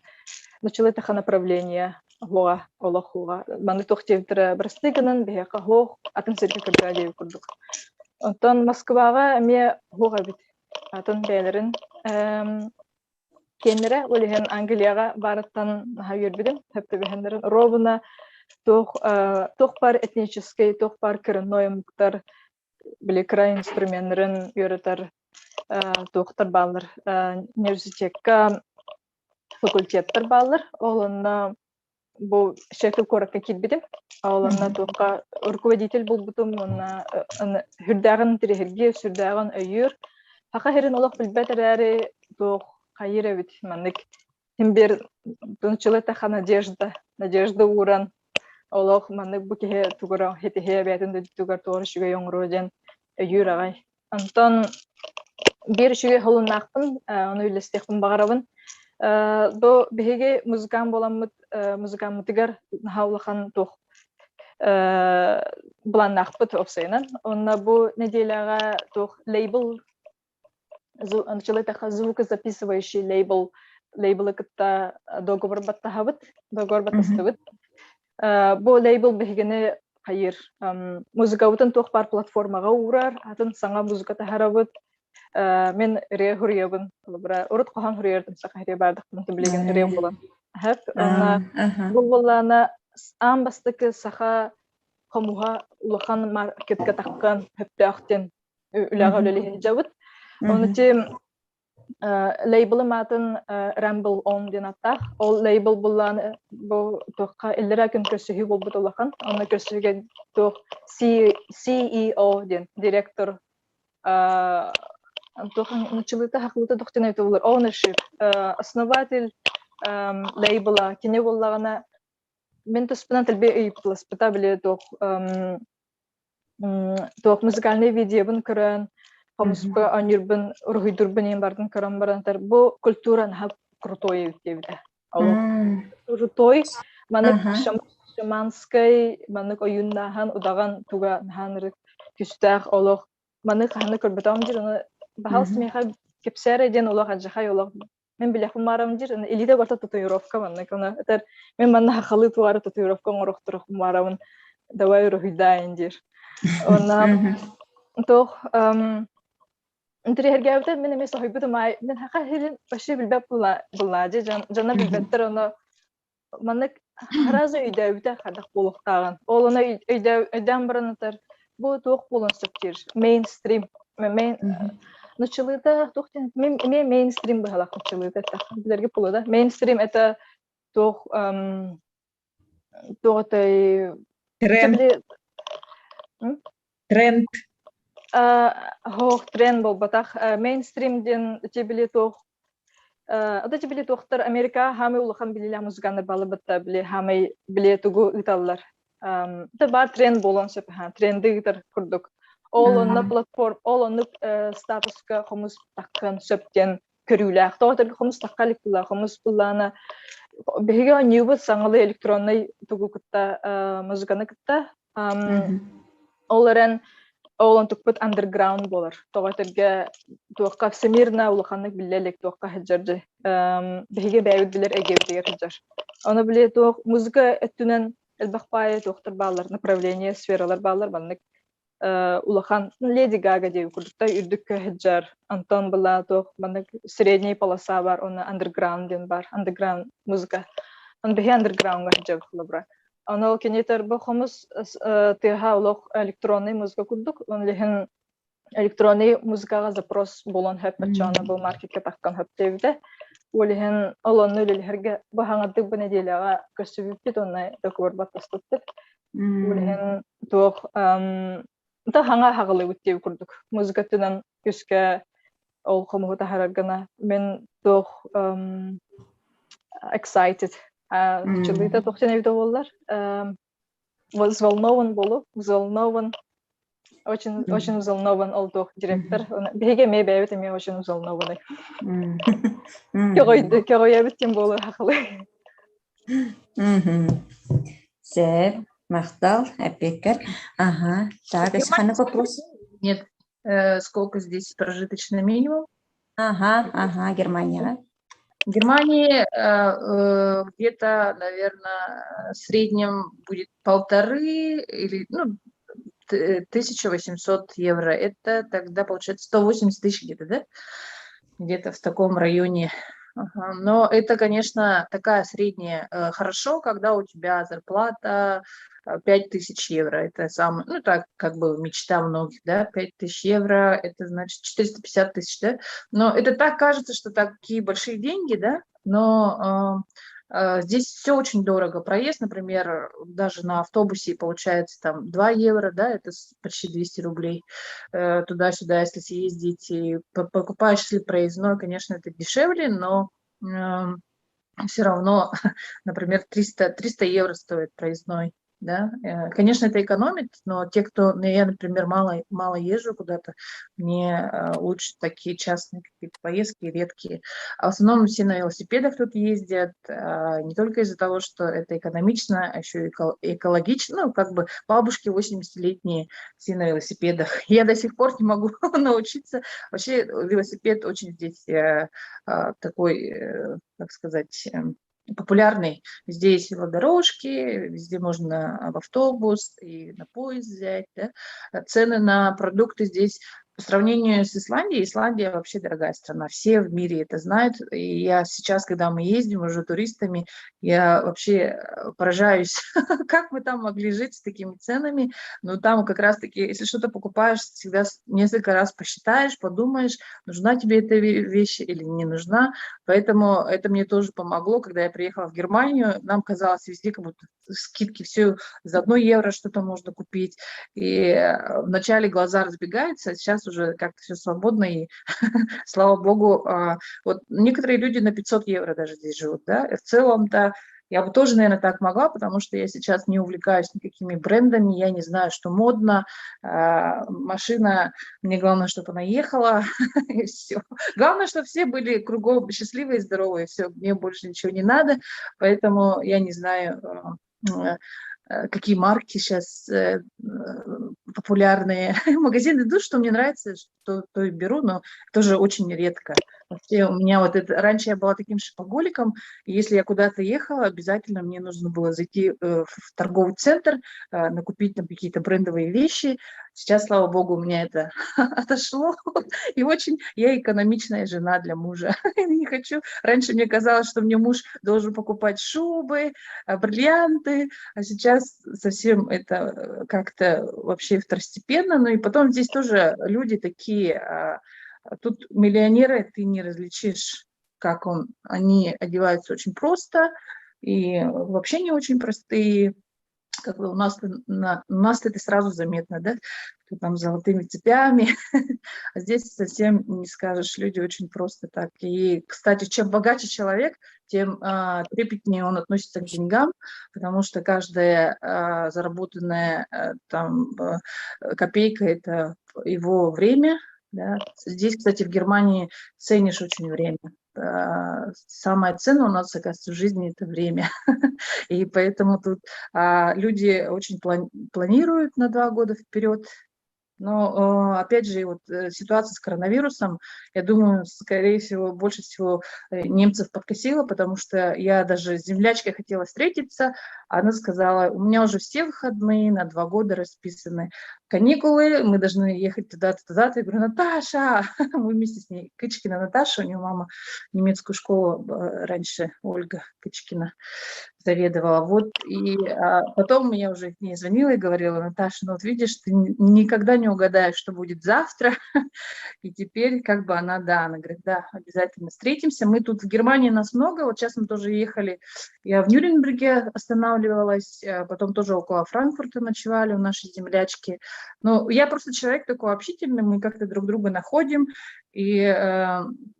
Начало это направление хуга олык хуга. Маны тохтевтер брастыгынан бега хуг атын сирке кырдагы курдук. Онтан Москвага ме хуга бит. Атын бәйләрен Кеннере олиһен Англияга бараттан хайырбидим, хептебехендерин ровно тохпар этнический, тохпар коренной муктар, били край инструменттерин үйрөтөр тохтар баллар, университетка факультеттер баллар, олонна бу шекил коракка килбидим, олонна тохка руководитель болбутум, онна хүрдагын тирехерге сүрдагын өйүр, хака херин олох билбетерәри тох хайыр бит маннык тимбер тунчылата надежда уран олох маннык бу кеhe тугара хете бетин тугар тор шуга yoңроден өйүр агай антон бир шуга холуннакпын аны үлестекпин багарабын до беге музыкан боламмыт музыкамытыгар хаулахан тох буланнакпыт опсайнан онна бу неделяга тох лейбл анчылата звукозаписывающий лейблы кытта договор баттахабыт договор баттастыбыт бу лейбл бегене хайыр музыкабытын тох бар платформага урар атын саңа музыка тахарабыт мен ре хурьябын бара урут кохан хурьярдым сахаре бардыктын билеген ре болан хап бу боллана амбастыкы саха комуга улахан маркетке таккан хептахтен үлага үлеле жабыт Onu için label'ı matın Ramble On diyen atak. O label bulan bu tohka 50 gün köşeyi bulbut olakan. Onu köşeyi toh CEO diyen direktör. Tohkan çılıta haklıta tohten ayıtı bulur. Ownership. Основатель label'a kine bullağına men tuspınan telbe ayıptılas. Bita bile toh müzikalne videobun kıran. Хамуспа анирбын рухидурбын ем бардын карам барантар бу культуран хап крутой үтебиде. Крутой манык шаманской манык оюннахан удаган туга ханрык күстах олох манык ханы көрбөтам жир аны бахалс меха кепсере ден олох ажахай олох мен биле хумарам жир аны элиде барта татуировка манык аны этер мен манна халы тугары татуировка орохтур хумарамын давай рухидайын жир. Она тох انتري هرجعت من مي صاحبته معي من هخلي بشي بالباب بلاجي جنا بالبتر انا منك رازو يداوتا خدق بولختاغان اولنا يدام برنتر بو توق بولن سكتير مينستريم مين نچلыйда тохтен мен мейнстрим бахалак нچлыйда билерге булада мейнстрим это тох тоғытай тренд Хох тренд бол батах мейнстримден тебиле тох ада тебиле тохтар Америка хамы улахан билеле музыканы балы битта биле хамы биле тугу италлар та бар тренд болон сеп тренди гитар курдук олонна платформ олонны статуска хомус таккан сөптен көрүләк тохтар хомус таккалык була хомус булана беге ньюбы саңлы электронный тугу кытта музыканы кытта оларен Олан тукпут underground болар. Тоғатырга туаққа всемирна улаханнык билелек туаққа хаджарды. Беге бәйуд билер әгеудегер хаджар. Оны біле туақ музыка әттінен әлбақпайы туақтыр балар, направление, сфералар балар балнык улахан Леди Гага деу күрдікта үрдіккі хаджар. Антон была туақ балнык средний полоса бар, оны underground ден бар, underground музыка. Оны беге undergroundға хаджар қылыбыра. Она кенетер бу хомус тыга улох электронный музыка курдук. Он леген электронный музыкага запрос болон хэп чана бу маркетке таккан хэп девде. Олеген олонны лелерге бахаңадык бу неделяга көсүбүп онна договор баттастыпты. Олеген тох та хаңа хагылы үттеп курдук. Музыкатынан күскө ол хомуга тахаргана мен тох excited Чылыйда тоқтен evde болар. Взволнован болу, взволнован, очень взволнован ол тох директор. Беге ме бәйбет ме очень взволнован. Кегой беттен болу хақылы. Сәп, мақтал, әпекер. Ага, так, исханы вопрос? Нет, сколько здесь прожиточный минимум? Ага, Германия. В Германии где-то, наверное, в среднем будет 1500 или 1800 евро. Это тогда получается 180 тысяч где-то, да? Где-то в таком районе Ага. Но это, конечно, такая средняя. Хорошо, когда у тебя зарплата 5000 евро. Это самое, ну так, как бы мечта многих, да, 5000 евро, это значит 450 тысяч, да. Но это так кажется, что такие большие деньги, да, но здесь все очень дорого. Проезд, например, даже на автобусе получается там 2 евро, да, это почти 200 рублей туда-сюда, если съездить. И покупаешь, если проездной, конечно, это дешевле, но все равно, например, 300 евро стоит проездной. Да? Конечно, это экономит, но те, кто, ну, я, например, мало езжу куда-то, мне лучше такие частные какие-то поездки редкие. А в основном все на велосипедах тут ездят, не только из-за того, что это экономично, а еще и экологично. Ну, как бы бабушки 80-летние все на велосипедах. Я до сих пор не могу научиться. Вообще велосипед очень здесь такой, как сказать, популярный. Везде есть велодорожки, везде можно в автобус и на поезд взять. Да? Цены на продукты здесь по сравнению с Исландией, Исландия вообще дорогая страна. Все в мире это знают. И я сейчас, когда мы ездим уже туристами, я вообще поражаюсь, как мы там могли жить с такими ценами. Но там как раз-таки, если что-то покупаешь, всегда несколько раз посчитаешь, подумаешь, нужна тебе эта вещь или не нужна. Поэтому это мне тоже помогло, когда я приехала в Германию. Нам казалось везде, как будто скидки, все за 1 евро что-то можно купить. И вначале глаза разбегаются, а сейчас уже как-то все свободно. И слава богу, вот некоторые люди на 500 евро даже здесь живут. Да? И в целом-то я бы тоже, наверное, так могла, потому что я сейчас не увлекаюсь никакими брендами, я не знаю, что модно. Машина, мне главное, чтобы она ехала, и все. Главное, чтобы все были кругом счастливые и здоровые, все, мне больше ничего не надо, поэтому я не знаю, какие марки сейчас популярные. В магазин иду, что мне нравится, то и беру, но тоже очень редко. Вообще у меня вот это... Раньше я была таким шопоголиком, и если я куда-то ехала, обязательно мне нужно было зайти в торговый центр, накупить там какие-то брендовые вещи. Сейчас, слава богу, у меня это отошло. И очень я экономичная жена для мужа. Не хочу... Раньше мне казалось, что мне муж должен покупать шубы, бриллианты, а сейчас совсем это как-то вообще второстепенно. Ну и потом здесь тоже люди такие... Тут миллионеры ты не различишь, как они одеваются очень просто и вообще не очень простые. Как бы у нас это сразу заметно, да, кто там с золотыми цепями, а здесь совсем не скажешь, люди очень просто так. И, кстати, чем богаче человек, тем трепетнее он относится к деньгам, потому что каждая заработанная там копейка – это его время. Да. Здесь, кстати, в Германии ценишь очень время. Самое ценное у нас, оказывается, в жизни – это время. И поэтому тут люди очень планируют на 2 года вперед. Но, опять же, вот ситуация с коронавирусом, я думаю, скорее всего, больше всего немцев подкосила, потому что я даже с землячкой хотела встретиться, а она сказала, у меня уже все выходные на 2 года расписаны. Каникулы, мы должны ехать туда-то, туда-то. Я говорю, Наташа, мы вместе с ней, Кычкина Наташа, у нее мама немецкую школу раньше, Ольга Кычкина, заведовала. Вот, и потом я уже к ней звонила и говорила, Наташа, ну вот видишь, ты никогда не угадаешь, что будет завтра. И теперь как бы она говорит, да, обязательно встретимся. Мы тут в Германии нас много, вот сейчас мы тоже ехали, я в Нюрнберге останавливалась, потом тоже около Франкфурта ночевали у нашей землячки. Ну, я просто человек такой общительный, мы как-то друг друга находим, и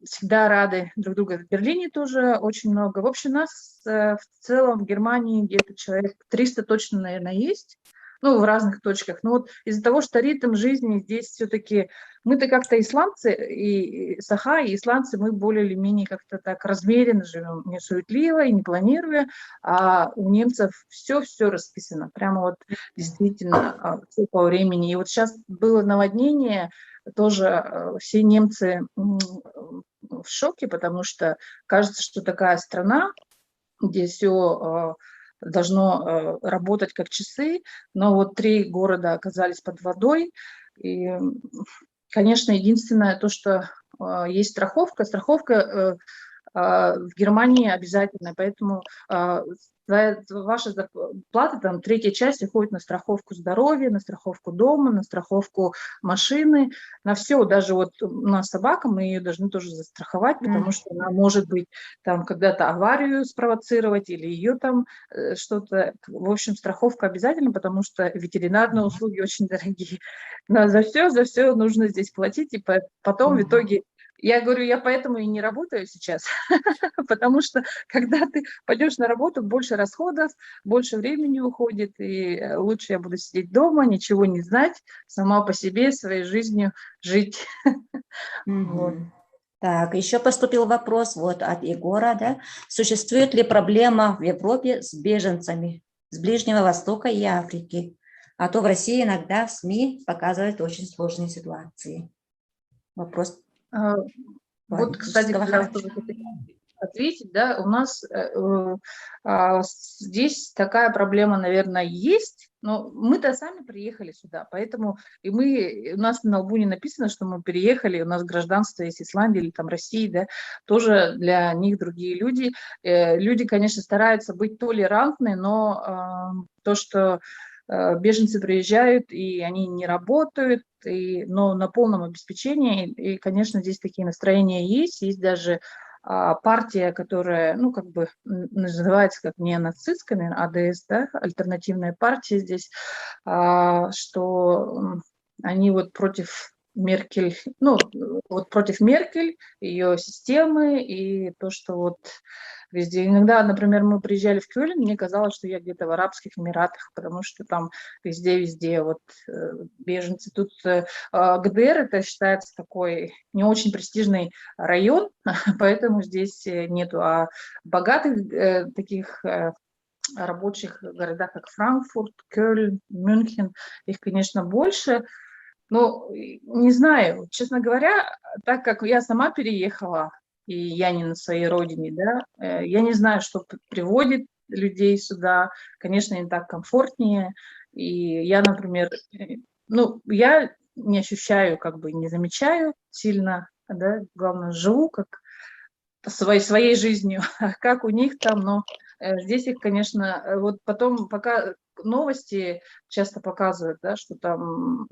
всегда рады друг друга. В Берлине тоже очень много. В общем, нас в целом в Германии где-то человек 300 точно, наверное, есть. Ну, в разных точках. Но вот из-за того, что ритм жизни здесь все-таки... Мы-то как-то исландцы, и саха, и исландцы, мы более или менее как-то так размеренно живем, не суетливо и не планируя, а у немцев все расписано. Прямо вот действительно все по времени. И вот сейчас было наводнение, тоже все немцы в шоке, потому что кажется, что такая страна, где все должно работать как часы, но вот 3 города оказались под водой. И, конечно, единственное то, что есть страховка. Страховка в Германии обязательно, поэтому ваша зарплата, там, третья часть уходит на страховку здоровья, на страховку дома, на страховку машины, на все. Даже вот у нас собака, мы ее должны тоже застраховать, потому что она может быть там когда-то аварию спровоцировать или ее там что-то. В общем, страховка обязательно, потому что ветеринарные услуги очень дорогие. Но за все нужно здесь платить, и потом в итоге я говорю, я поэтому и не работаю сейчас, потому что когда ты пойдешь на работу, больше расходов, больше времени уходит, и лучше я буду сидеть дома, ничего не знать, сама по себе, своей жизнью жить. Вот. Так, еще поступил вопрос вот от Егора, да. Существует ли проблема в Европе с беженцами с Ближнего Востока и Африки? А то в России иногда в СМИ показывают очень сложные ситуации. Вопрос. Вот, кстати, ответить, да, у нас здесь такая проблема, наверное, есть, но мы-то сами приехали сюда, поэтому у нас на лбу не написано, что мы переехали, у нас гражданство есть Исландии или там России, да, тоже для них другие люди. Люди, конечно, стараются быть толерантны, но то, что беженцы приезжают, и они не работают, но на полном обеспечении, и, конечно, здесь такие настроения есть даже партия, которая, ну, как бы называется как неонацистская, наверное, АДС, да, альтернативная партия здесь, что они вот против Меркель, ну, вот против Меркель, ее системы, и то, что вот везде. Иногда, например, мы приезжали в Кёльн, мне казалось, что я где-то в Арабских Эмиратах, потому что там везде вот беженцы. Тут ГДР, это считается такой не очень престижный район, поэтому здесь нету. А богатых таких рабочих городах, как Франкфурт, Кёльн, Мюнхен, их, конечно, больше. Но не знаю, честно говоря, так как я сама переехала, и я не на своей родине, да, я не знаю, что приводит людей сюда. Конечно, им так комфортнее. И я, например, ну, я не ощущаю, как бы не замечаю сильно, да, главное, живу как своей жизнью, как у них там, но здесь их, конечно, вот потом пока новости часто показывают, да, что там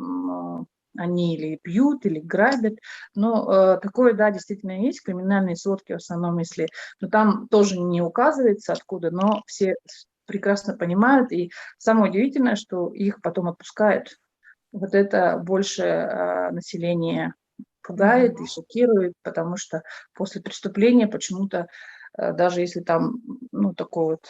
они или пьют, или грабят, но такое, да, действительно есть, криминальные сводки в основном, если, но там тоже не указывается откуда, но все прекрасно понимают, и самое удивительное, что их потом отпускают. Вот это больше население пугает и шокирует, потому что после преступления почему-то, даже если там, ну, такой вот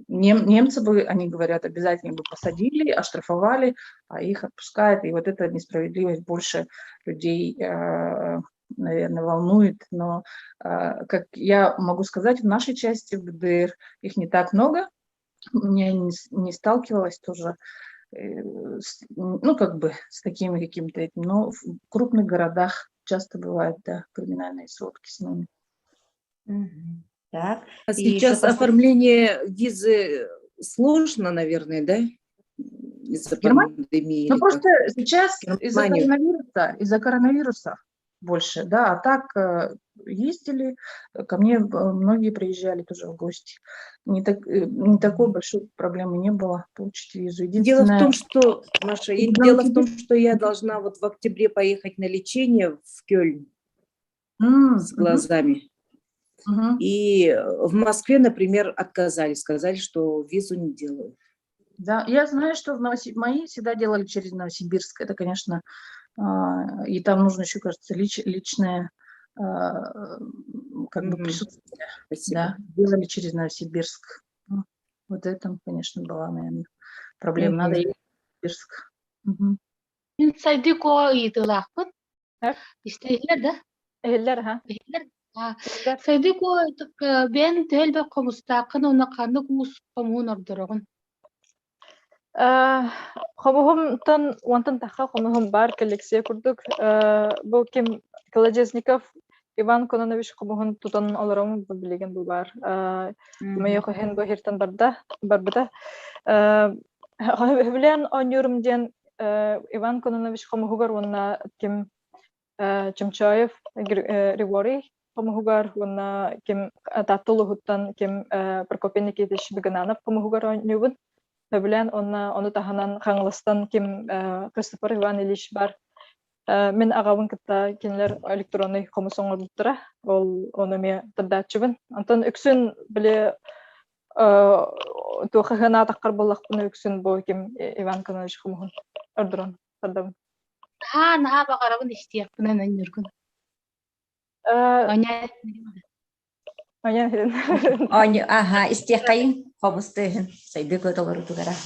немцы бы, они говорят, обязательно бы посадили, оштрафовали, а их отпускают, и вот эта несправедливость больше людей, наверное, волнует, но, как я могу сказать, в нашей части, в ГДР, их не так много, я не сталкивалась тоже, ну, как бы с такими какими-то этим, но в крупных городах часто бывают, да, криминальные сводки с ними. Так. А сейчас оформление визы сложно, наверное, да? Из-за пандемии. Ну, просто сейчас из-за коронавируса больше, да, а так ездили, ко мне многие приезжали тоже в гости. Не такой большой проблемы не было получить визу. Дело в том, что, Маша, дело в том, что я должна вот в октябре поехать на лечение в Кёльн с глазами. И в Москве, например, отказали, сказали, что визу не делают. Да, я знаю, что мои всегда делали через Новосибирск. Это, конечно, и там нужно еще, кажется, личное как бы присутствие. Спасибо. Да, делали через Новосибирск. Вот это, конечно, была, наверное, проблема. Надо ехать в Новосибирск. Сайдико идылахпыт. Истейлер, да? Эхеллер, ха? Сайдико бен төлбе комустакын оны қаны кумус комуын ордырығын. Хомуһум уантан таха хомуһум бар коллекция курдук. Бу ким Колодезников Иван Кононович хомуһун тутан олором билеген бу бар. Мейохо хен бу хиртан барбыта. Хевлен онюрум ден Иван Кононович хомуһугар уонна ким Чемчаев Григорий комугар уна ким таттулуһуттан ким Прокопий Никитич Бегананов комугар оннюбун. Бәбілән оны таханан қаңылыстан ким Кристофор Иван Ильич бар. Мен ағабын кітта кенлер электронный комусоңыр бұттыра. Оны ме тұрдатчыбын. Антон үксін біле туқығына таққар болақпыны үксін бұл ким Иван Канович комуғын ұрдырын. Наха бағарабын істияқпынан өңіргін. Аха, истекайын хомустыгын сайды көтөгөр тугара.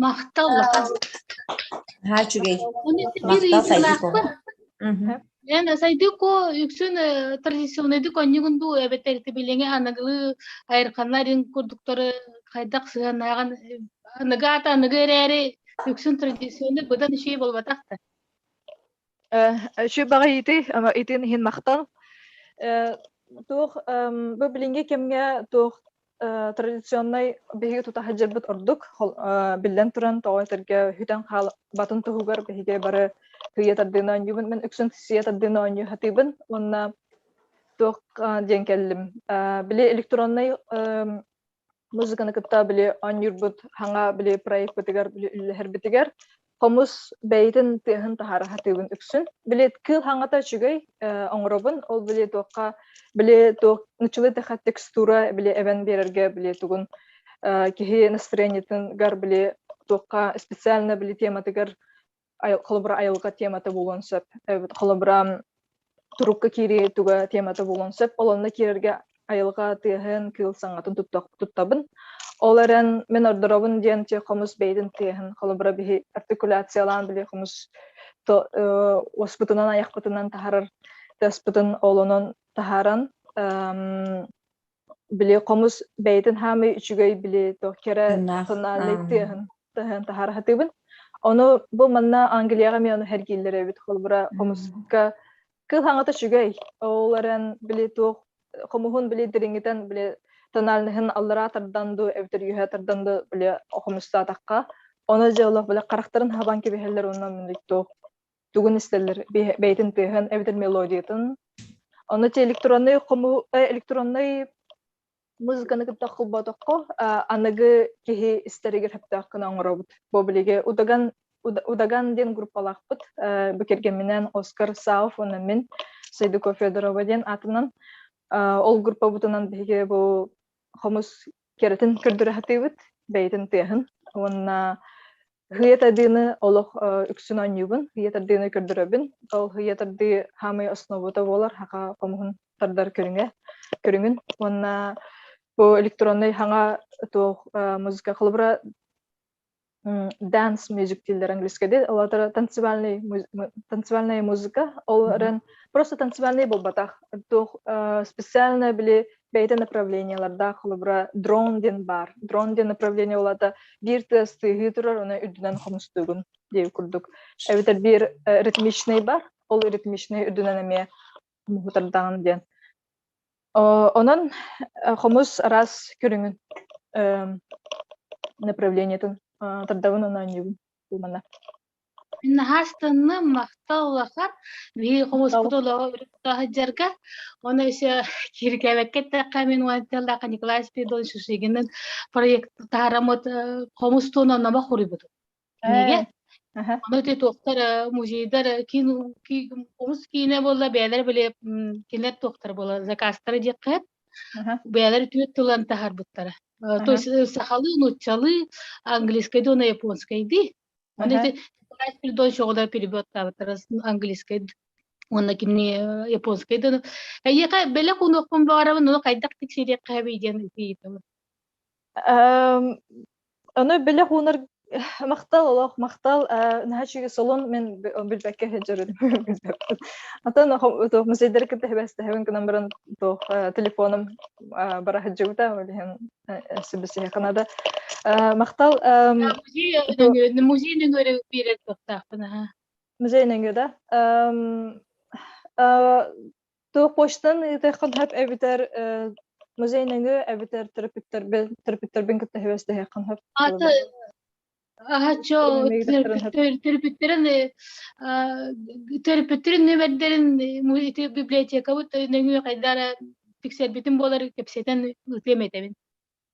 Мақталлахан. Хачугей. Мақта сайдыко. Yani saydıko yüksün tradisyonuydu konjugundu ebetleri bilenge anaglı ayırkanların kurdukları kaydak sığanagan nagata nagarere yüksün tradisyonu budan şey bolbataktı. Şu bağı iti ama itin hin maqtal. Tuh bu bilenge kemge tuh tradisyonay behi tuta hajjabut orduk billen turan tawaterge hüten hal batun tuhugar behige bare hüyet addinan yubun men üksün siyet addinan yu hatibun onna tuh jenkellim bile elektronay muzikana kitta bile anyurbut hanga bile proyekt bitigar bile herbitigar komus beytin tehen tahara hatibun üksün bile kil hangata çugay ongrobun ol bile tuqa bile tuq nüçüle teha tekstura bile even bererge bile tugun kihi настроениятын гар bile tuqa spesialna bile tematigar kolobra ayılga temata bulunsap kolobra turukka kiri tuga temata bulunsap olonna kirerge ayılga tehen kil sangatın tuttabın olaran men ordorobun diente komus beytin tehen kolobra bihi artikulatsiyalan bile komus to ospitunan ayakpıtınan taharar tespitın olunun taharan bile komus beytin hami üçügey bile to kere tonalli tehen tahar hatibin onu bu manna Angliyaga mi onu hergillere bit kolbura komuska kıl hangata şügey olaran bile to komuhun bile diringiten bile tonalnihin allara tardandu evdir yuha tardandu bile okumusta takka onu jawla bile karakterin haban gibi heller ondan mindik to tugun isteller beytin tehen evdir melodiyatın onu elektronlu komu elektronlu музыканы кыттах кылбатакко аныгы кихи истеригер хаптаккына оңоробут. Бобилиге удаган ден группалакпыт. Бекерген менен Оскар Сауф онан мен Сайдуко Федорова ден атынан ол группа бутунан биге бу хомус керетин кырдырахатыбыт бейтин тыяхын. Онна хыятадыны олох үксүн анюбын, хыятадыны кырдырабын. Ол хыятады хамы основута болар, хака комухун тардар көрүнгөн. Онна бу электронный хаңа музыка кылыбыра dance music дилдер англискеде. Олар танцевальная музыка. Олар просто танцевальный болбатах. Специально били бейте направленияларда кылыбыра дрон ден бар. Дрон ден направление олата бир тесты турар, оны үдүнөн комустугун деп курдук. Эбитер бир ритмичный бар. Ол ритмичный үдүнөн эме мухутардаган ден. Онан хомус раз көрүнгүн направлениятын тардабын онан юбун булмана. Нахастанны макталлахар би хомус путуло тахаджарга оны ise киркебекке камин ванталда Николай Спиридонович Шишигинин проект тарамот хомус тона нама хорибут. Неге? Оны те токтор музейдер хомус кине болла бәлер биле кинет токтор болла заказтар жеккет. Бәлер түет тылан тахарбыттар. То есть сахалы, нучалы, английский дона японский ди. Оны те Спиридонович оғыдар перебет табыттар английский. Оны кимне японский дона. Ека бәле кунуқпын бағарабын, оны қайдақ тексерек қабейден кейді. Оны бәле кунар мақтал нахачиге солон мен билбекке хеджердим. Атан музейдер китте хебесте хевен кинамбран телефоным бара хеджута олен сибесе канада мақтал музейнен көрө берет токтакпына. Музейнен да поштан текон хеп эбитер музейнен эбитер терапевттер бен китте хебесте хекан хеп. Терапевттерин нөмердерин библиотека вот нөмер кайдара пиксел битин болар кепсетен үтеметебин.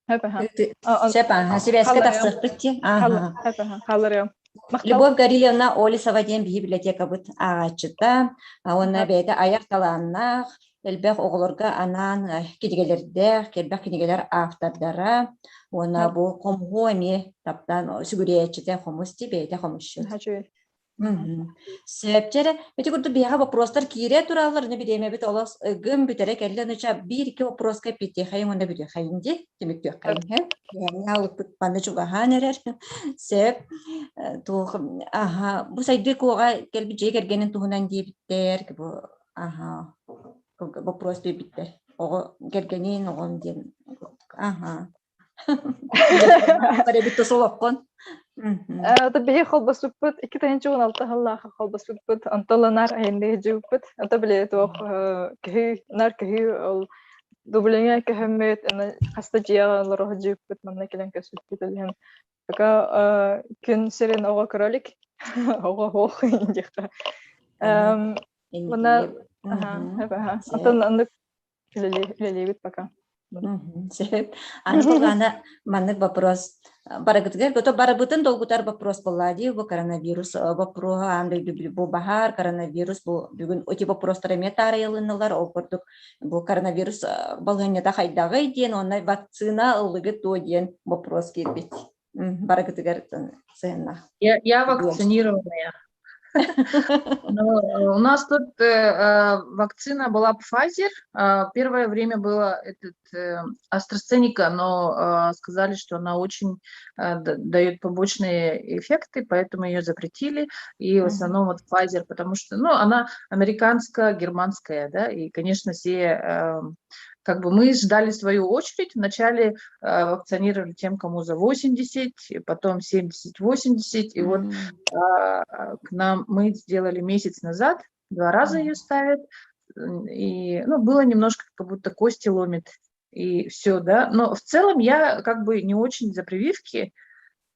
Сепа, хасибеска тахсыртык. Халарым. Любовь Горилевна Олесова ден библиотека бут агачыта, онна бейте аяк таланнах, элбек оголорга анан кидигелерде, келбек кидигелер автордара, онна бу комгоми таптан сүгүречите хомусти бейте хомусшу. Сепчере, бете курду бияга вопростар кире туралар не бидеме бит олас гым битере келле ныча бир-iki вопроска питти хайын онда биде хайынди демек тек хайын хэ. Я алып панда чуга ханерер. Сеп бу сайды кога келби жегергенин тугунан дебиттер бу вопрос дебиттер. Ого гергенин огон дем. Паребитто солоккон. Табиғи қолбасыппыт, 2-16 халлаға қолбасыппыт, анталанар айынды жүйіппыт. Ата біле тоқ нар көхі ол дублеңе көхімет, қаста жияғалар оға жүйіппыт, манна келен көсіппіт әлген. Така күн серен оға көролік, оға оғы индеққа. Мұна, антан андық үлелейбіт бака. Ана маннык вопрос. Барагытыгер гото барабытын долгутар вопрос боллади, бу коронавирус вопрос андай бу бахар коронавирус бу бүгүн өтө вопростар эме тарыйлыналар окурдук. Бу коронавирус болгонда хайдагы ден, онна вакцина ылыгы то ден вопрос келбит. Барагытыгер сенна. Я вакцинированная. Но у нас тут вакцина была Pfizer. Первое время была AstraZeneca, но сказали, что она очень дает побочные эффекты, поэтому ее запретили. И в основном вот Pfizer, потому что она американская, германская, да, и, конечно, все... Как бы мы ждали свою очередь. Вначале вакцинировали тем, кому за 80, потом 70-80. И вот к нам мы сделали месяц назад, 2 раза ее ставят. И было немножко, как будто кости ломит. И все, да. Но в целом я как бы не очень за прививки.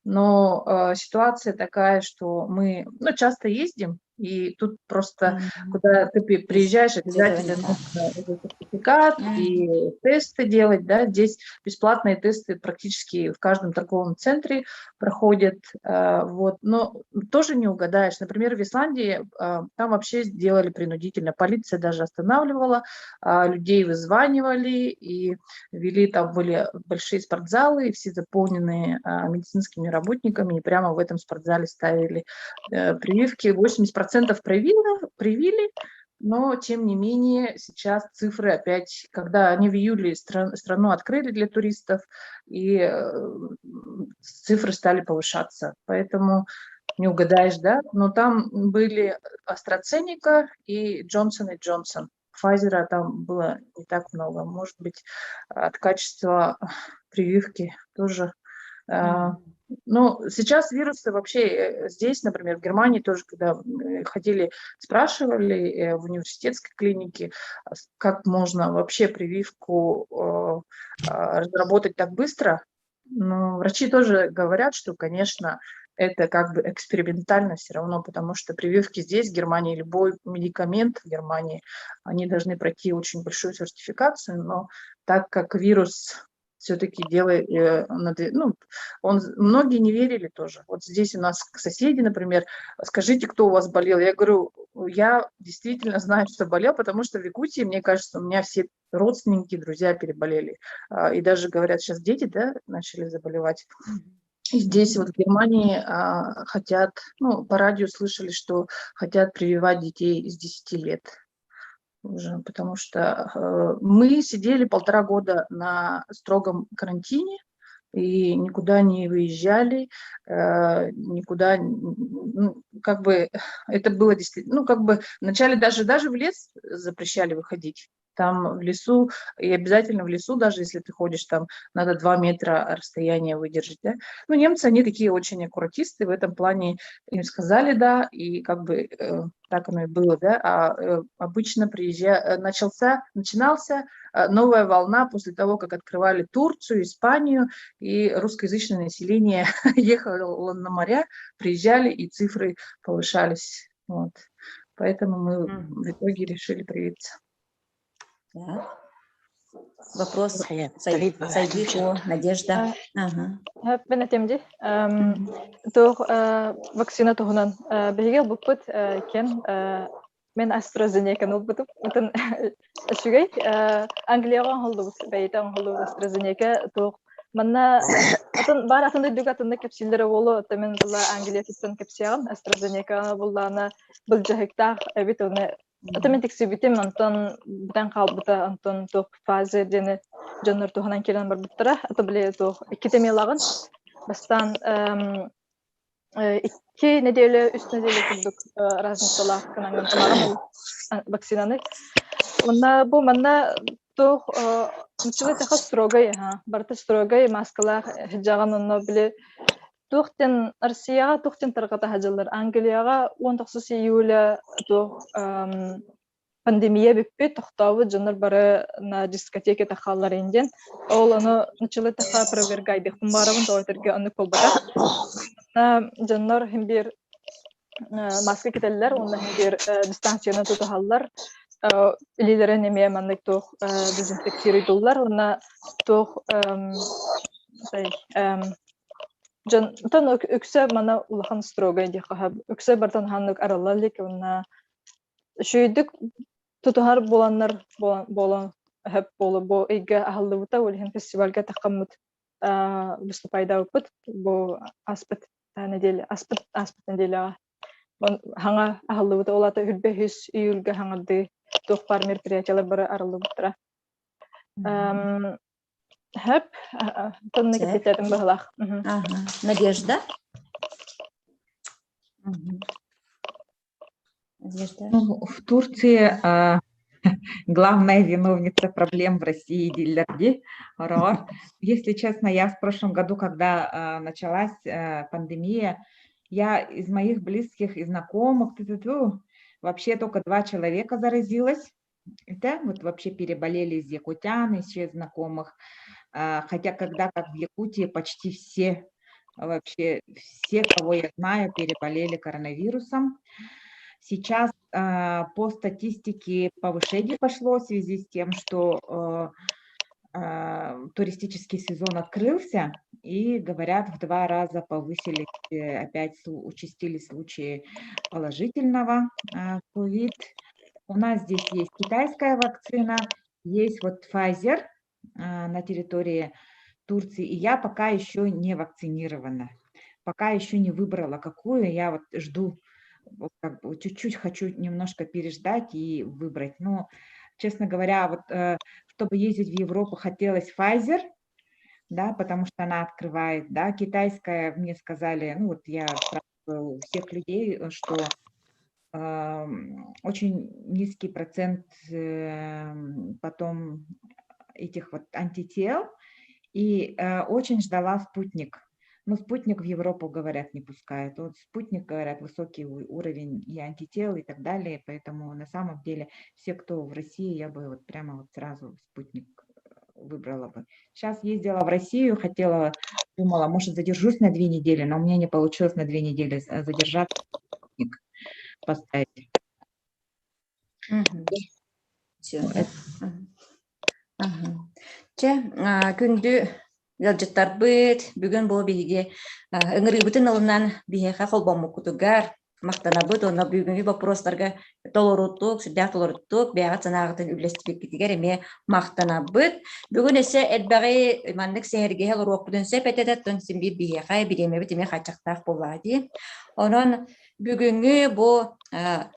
Но ситуация такая, что мы часто ездим. И тут просто, куда ты приезжаешь, обязательно нужно сертификат и тесты делать, да, здесь бесплатные тесты практически в каждом торговом центре проходят, вот, но тоже не угадаешь. Например, в Исландии там вообще сделали принудительно, полиция даже останавливала, людей вызванивали и вели, там были большие спортзалы, все заполненные медицинскими работниками, и прямо в этом спортзале ставили прививки. 80% привили, но тем не менее сейчас цифры опять, когда они в июле страну открыли для туристов, и цифры стали повышаться. Поэтому не угадаешь, да? Но там были AstraZeneca и Johnson & Johnson. Pfizer там было не так много. Может быть, от качества прививки тоже. Ну, сейчас вирусы вообще здесь, например, в Германии тоже, когда ходили, спрашивали в университетской клинике, как можно вообще прививку разработать так быстро. Но врачи тоже говорят, что, конечно, это как бы экспериментально все равно, потому что прививки здесь, в Германии, любой медикамент в Германии, они должны пройти очень большую сертификацию, но так как вирус все-таки делает, ну, многие не верили тоже. Вот здесь у нас соседи, например, скажите, кто у вас болел? Я говорю, я действительно знаю, что болел, потому что в Якутии, мне кажется, у меня все родственники, друзья переболели. И даже, говорят, сейчас дети, да, начали заболевать. И здесь вот в Германии хотят, ну, по радио слышали, что хотят прививать детей с 10 лет. Уже, потому что мы сидели 1,5 года на строгом карантине и никуда не выезжали, никуда, ну, как бы это было действительно, ну, как бы вначале даже в лес запрещали выходить. Там в лесу, и обязательно в лесу, даже если ты ходишь, там надо 2 метра расстояния выдержать, да. Ну, немцы, они такие очень аккуратисты, в этом плане им сказали да, и как бы так оно и было, да. Обычно начинался новая волна после того, как открывали Турцию, Испанию, и русскоязычное население ехало на моря, приезжали, и цифры повышались. Вот. Поэтому мы в итоге решили привиться. Так. Вопрос Сайдихо, Надежда. Ben etemdi. Toch vaccina tohunan behigel bukut ken men AstraZeneca nol butup meten şugay Angliyaga holdu beytan holdu AstraZeneca toch manna атын бар атында дүк атында кепсиллери болу темен була Англия типтен кепсияган AstraZeneca буллана бул жахыктак эбит оны темен тексибитим антон бутан калбыта антон тох фазы дене жанр туханан келен бар буттара аты биле тох китемелаган бастан 2 неделе 3 неделе курдук разницалар кананган тамаган вакцинаны онна бу манна тох начали таха строгай барты строгай маскалар хижаган онно биле тухтен Россияга тухтен таргата хажалар Англияга 19 июля тох пандемия биппе тохтавы жанр бары на дискотеке тахаллар инден ол аны начали таха провергай бехтун барабын тойтерге аны колбата жанр химбир маска кителлер онна химбир дистанцияны тутахаллар илилере неме мандык тох дезинфекцируйдуллар онна тох жан тон өксө мана улахан строгай дихаб өксө бартан ханнык араллалик онна шүйдүк тутухар боланнар болон хэп болу бо эге ахаллыбыта өлхен фестивальга такаммыт выступайда өпүт бо аспыт неделе аспыт неделе хаңа ахаллыбыта олата хүрбе 100 июльге хаңарды тохпар мероприятиялар бары араллыбыттыра хэп тонны кететим бахлах Надежда. Ну, в Турции главная виновница проблем в России дилерди. Если честно, я в прошлом году, когда началась пандемия, я из моих близких и знакомых вообще только 2 человека заразилось. Да, вот вообще переболели из якутян, из знакомых. Хотя когда как в Якутии почти все, вообще все, кого я знаю, переболели коронавирусом. Сейчас по статистике повышение пошло в связи с тем, что туристический сезон открылся, и, говорят, в 2 раза повысились, опять участились случаи положительного COVID. У нас здесь есть китайская вакцина, есть вот Pfizer на территории Турции, и я пока еще не вакцинирована, пока еще не выбрала какую, я вот жду, вот как бы чуть-чуть хочу немножко переждать и выбрать. Но, честно говоря, вот чтобы ездить в Европу, хотелось Pfizer, да, потому что она открывает, да, китайская, мне сказали, ну вот я спрашиваю у всех людей, что очень низкий процент потом этих вот антител, и очень ждала спутник. Но спутник в Европу, говорят, не пускает. Вот спутник, говорят, высокий уровень и антител и так далее, поэтому на самом деле все, кто в России, я бы вот прямо вот сразу спутник выбрала бы. Сейчас ездила в Россию, хотела, думала, может, задержусь на 2 недели, но у меня не получилось на 2 недели задержаться, спутник поставить. Күндү ялжыттарбыт, бүгүн бу биге ыңырыбытын ылынан биһэхэ холбоммуккутугар мактанабыт, онна бүгүнкү вопростарга толоруттук, сүрдäк толоруттук, бэҕат санаагытын үлестибиккитигер эме мактанабыт. Бүгүн эсе элбэҕи маннык сэһэргэһэ лоруокпутун сэпэтэтеттен симби биһэхэ биремебит эме хачактаах буллаади. Онон бүгүнгү бу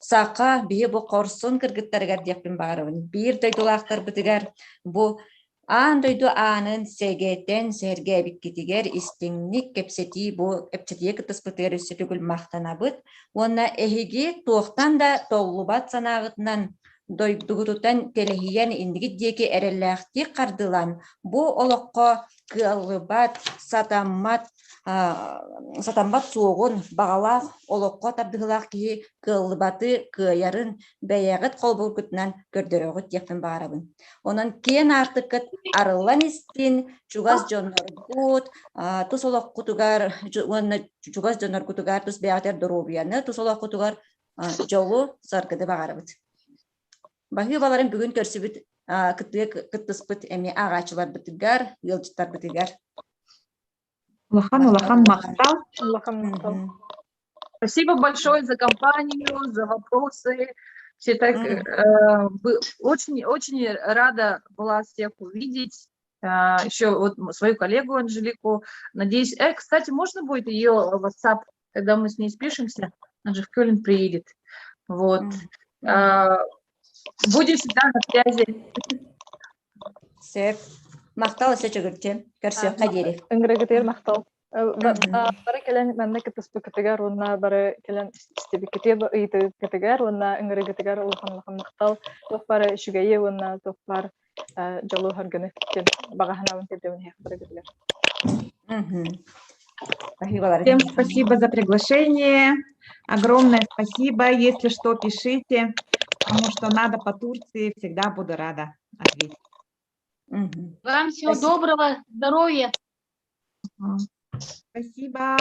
сака бие бу корсун кыргыттарыгар диэппин баарыбын. Биир дойдулаахтар бытыгар бу аан дойду аанын сегетен сэргээбиккитигер истиңник кепсети бу эпчетие кытыспытыгар үссүтүгүл мактанабыт. Уонна эһиги туохтан да толлубат санаагытынан дойдугутутан телехиен индигит диэки эреллээхти кардылан бу олокко кыаллыбат сатаммат суогун багалаах олокко тардыгылаах кии кыаллыбаты кыайарын бэйэҕит холбургутунан көрдөрөҕүт диэхпин баарабын. Онон киэн аартыккыт арыллан истин чугас дьонноргут тус олоккутугар чугас дьонноргутугар тус бэйэтер доробуяны тус олоккутугар жолу саргыды баарабыт. Баһыы баларын бүгүн көрсүбүт кыттыспыт эми агачылар бытыгар, йылжыттар бытыгар. Улахан мактал. Спасибо большое за компанию, за вопросы. Все так очень рада была всех увидеть. Еще вот свою коллегу Анжелику. Надеюсь, кстати, можно будет ее WhatsApp, когда мы с ней спишемся, она же в Кёльн приедет. Вот. Будем всегда на связи. Сеп. Мактал сечегүрче. Көрсө кадери. Ингрегетер мактал. Бары келен менне кытыспыкытыгар, онна бары келен истебикете ыйты кытыгар, онна ингрегетигар улхан мактал. Тох бары шугайы, онна тох бар жолу харгыны кен багаханабын тердебин хекбарыгытыгар. Всем спасибо за приглашение. Огромное спасибо. Если что, пишите, потому что надо по Турции, всегда буду рада ответить. Вам всего доброго, здоровья. Спасибо.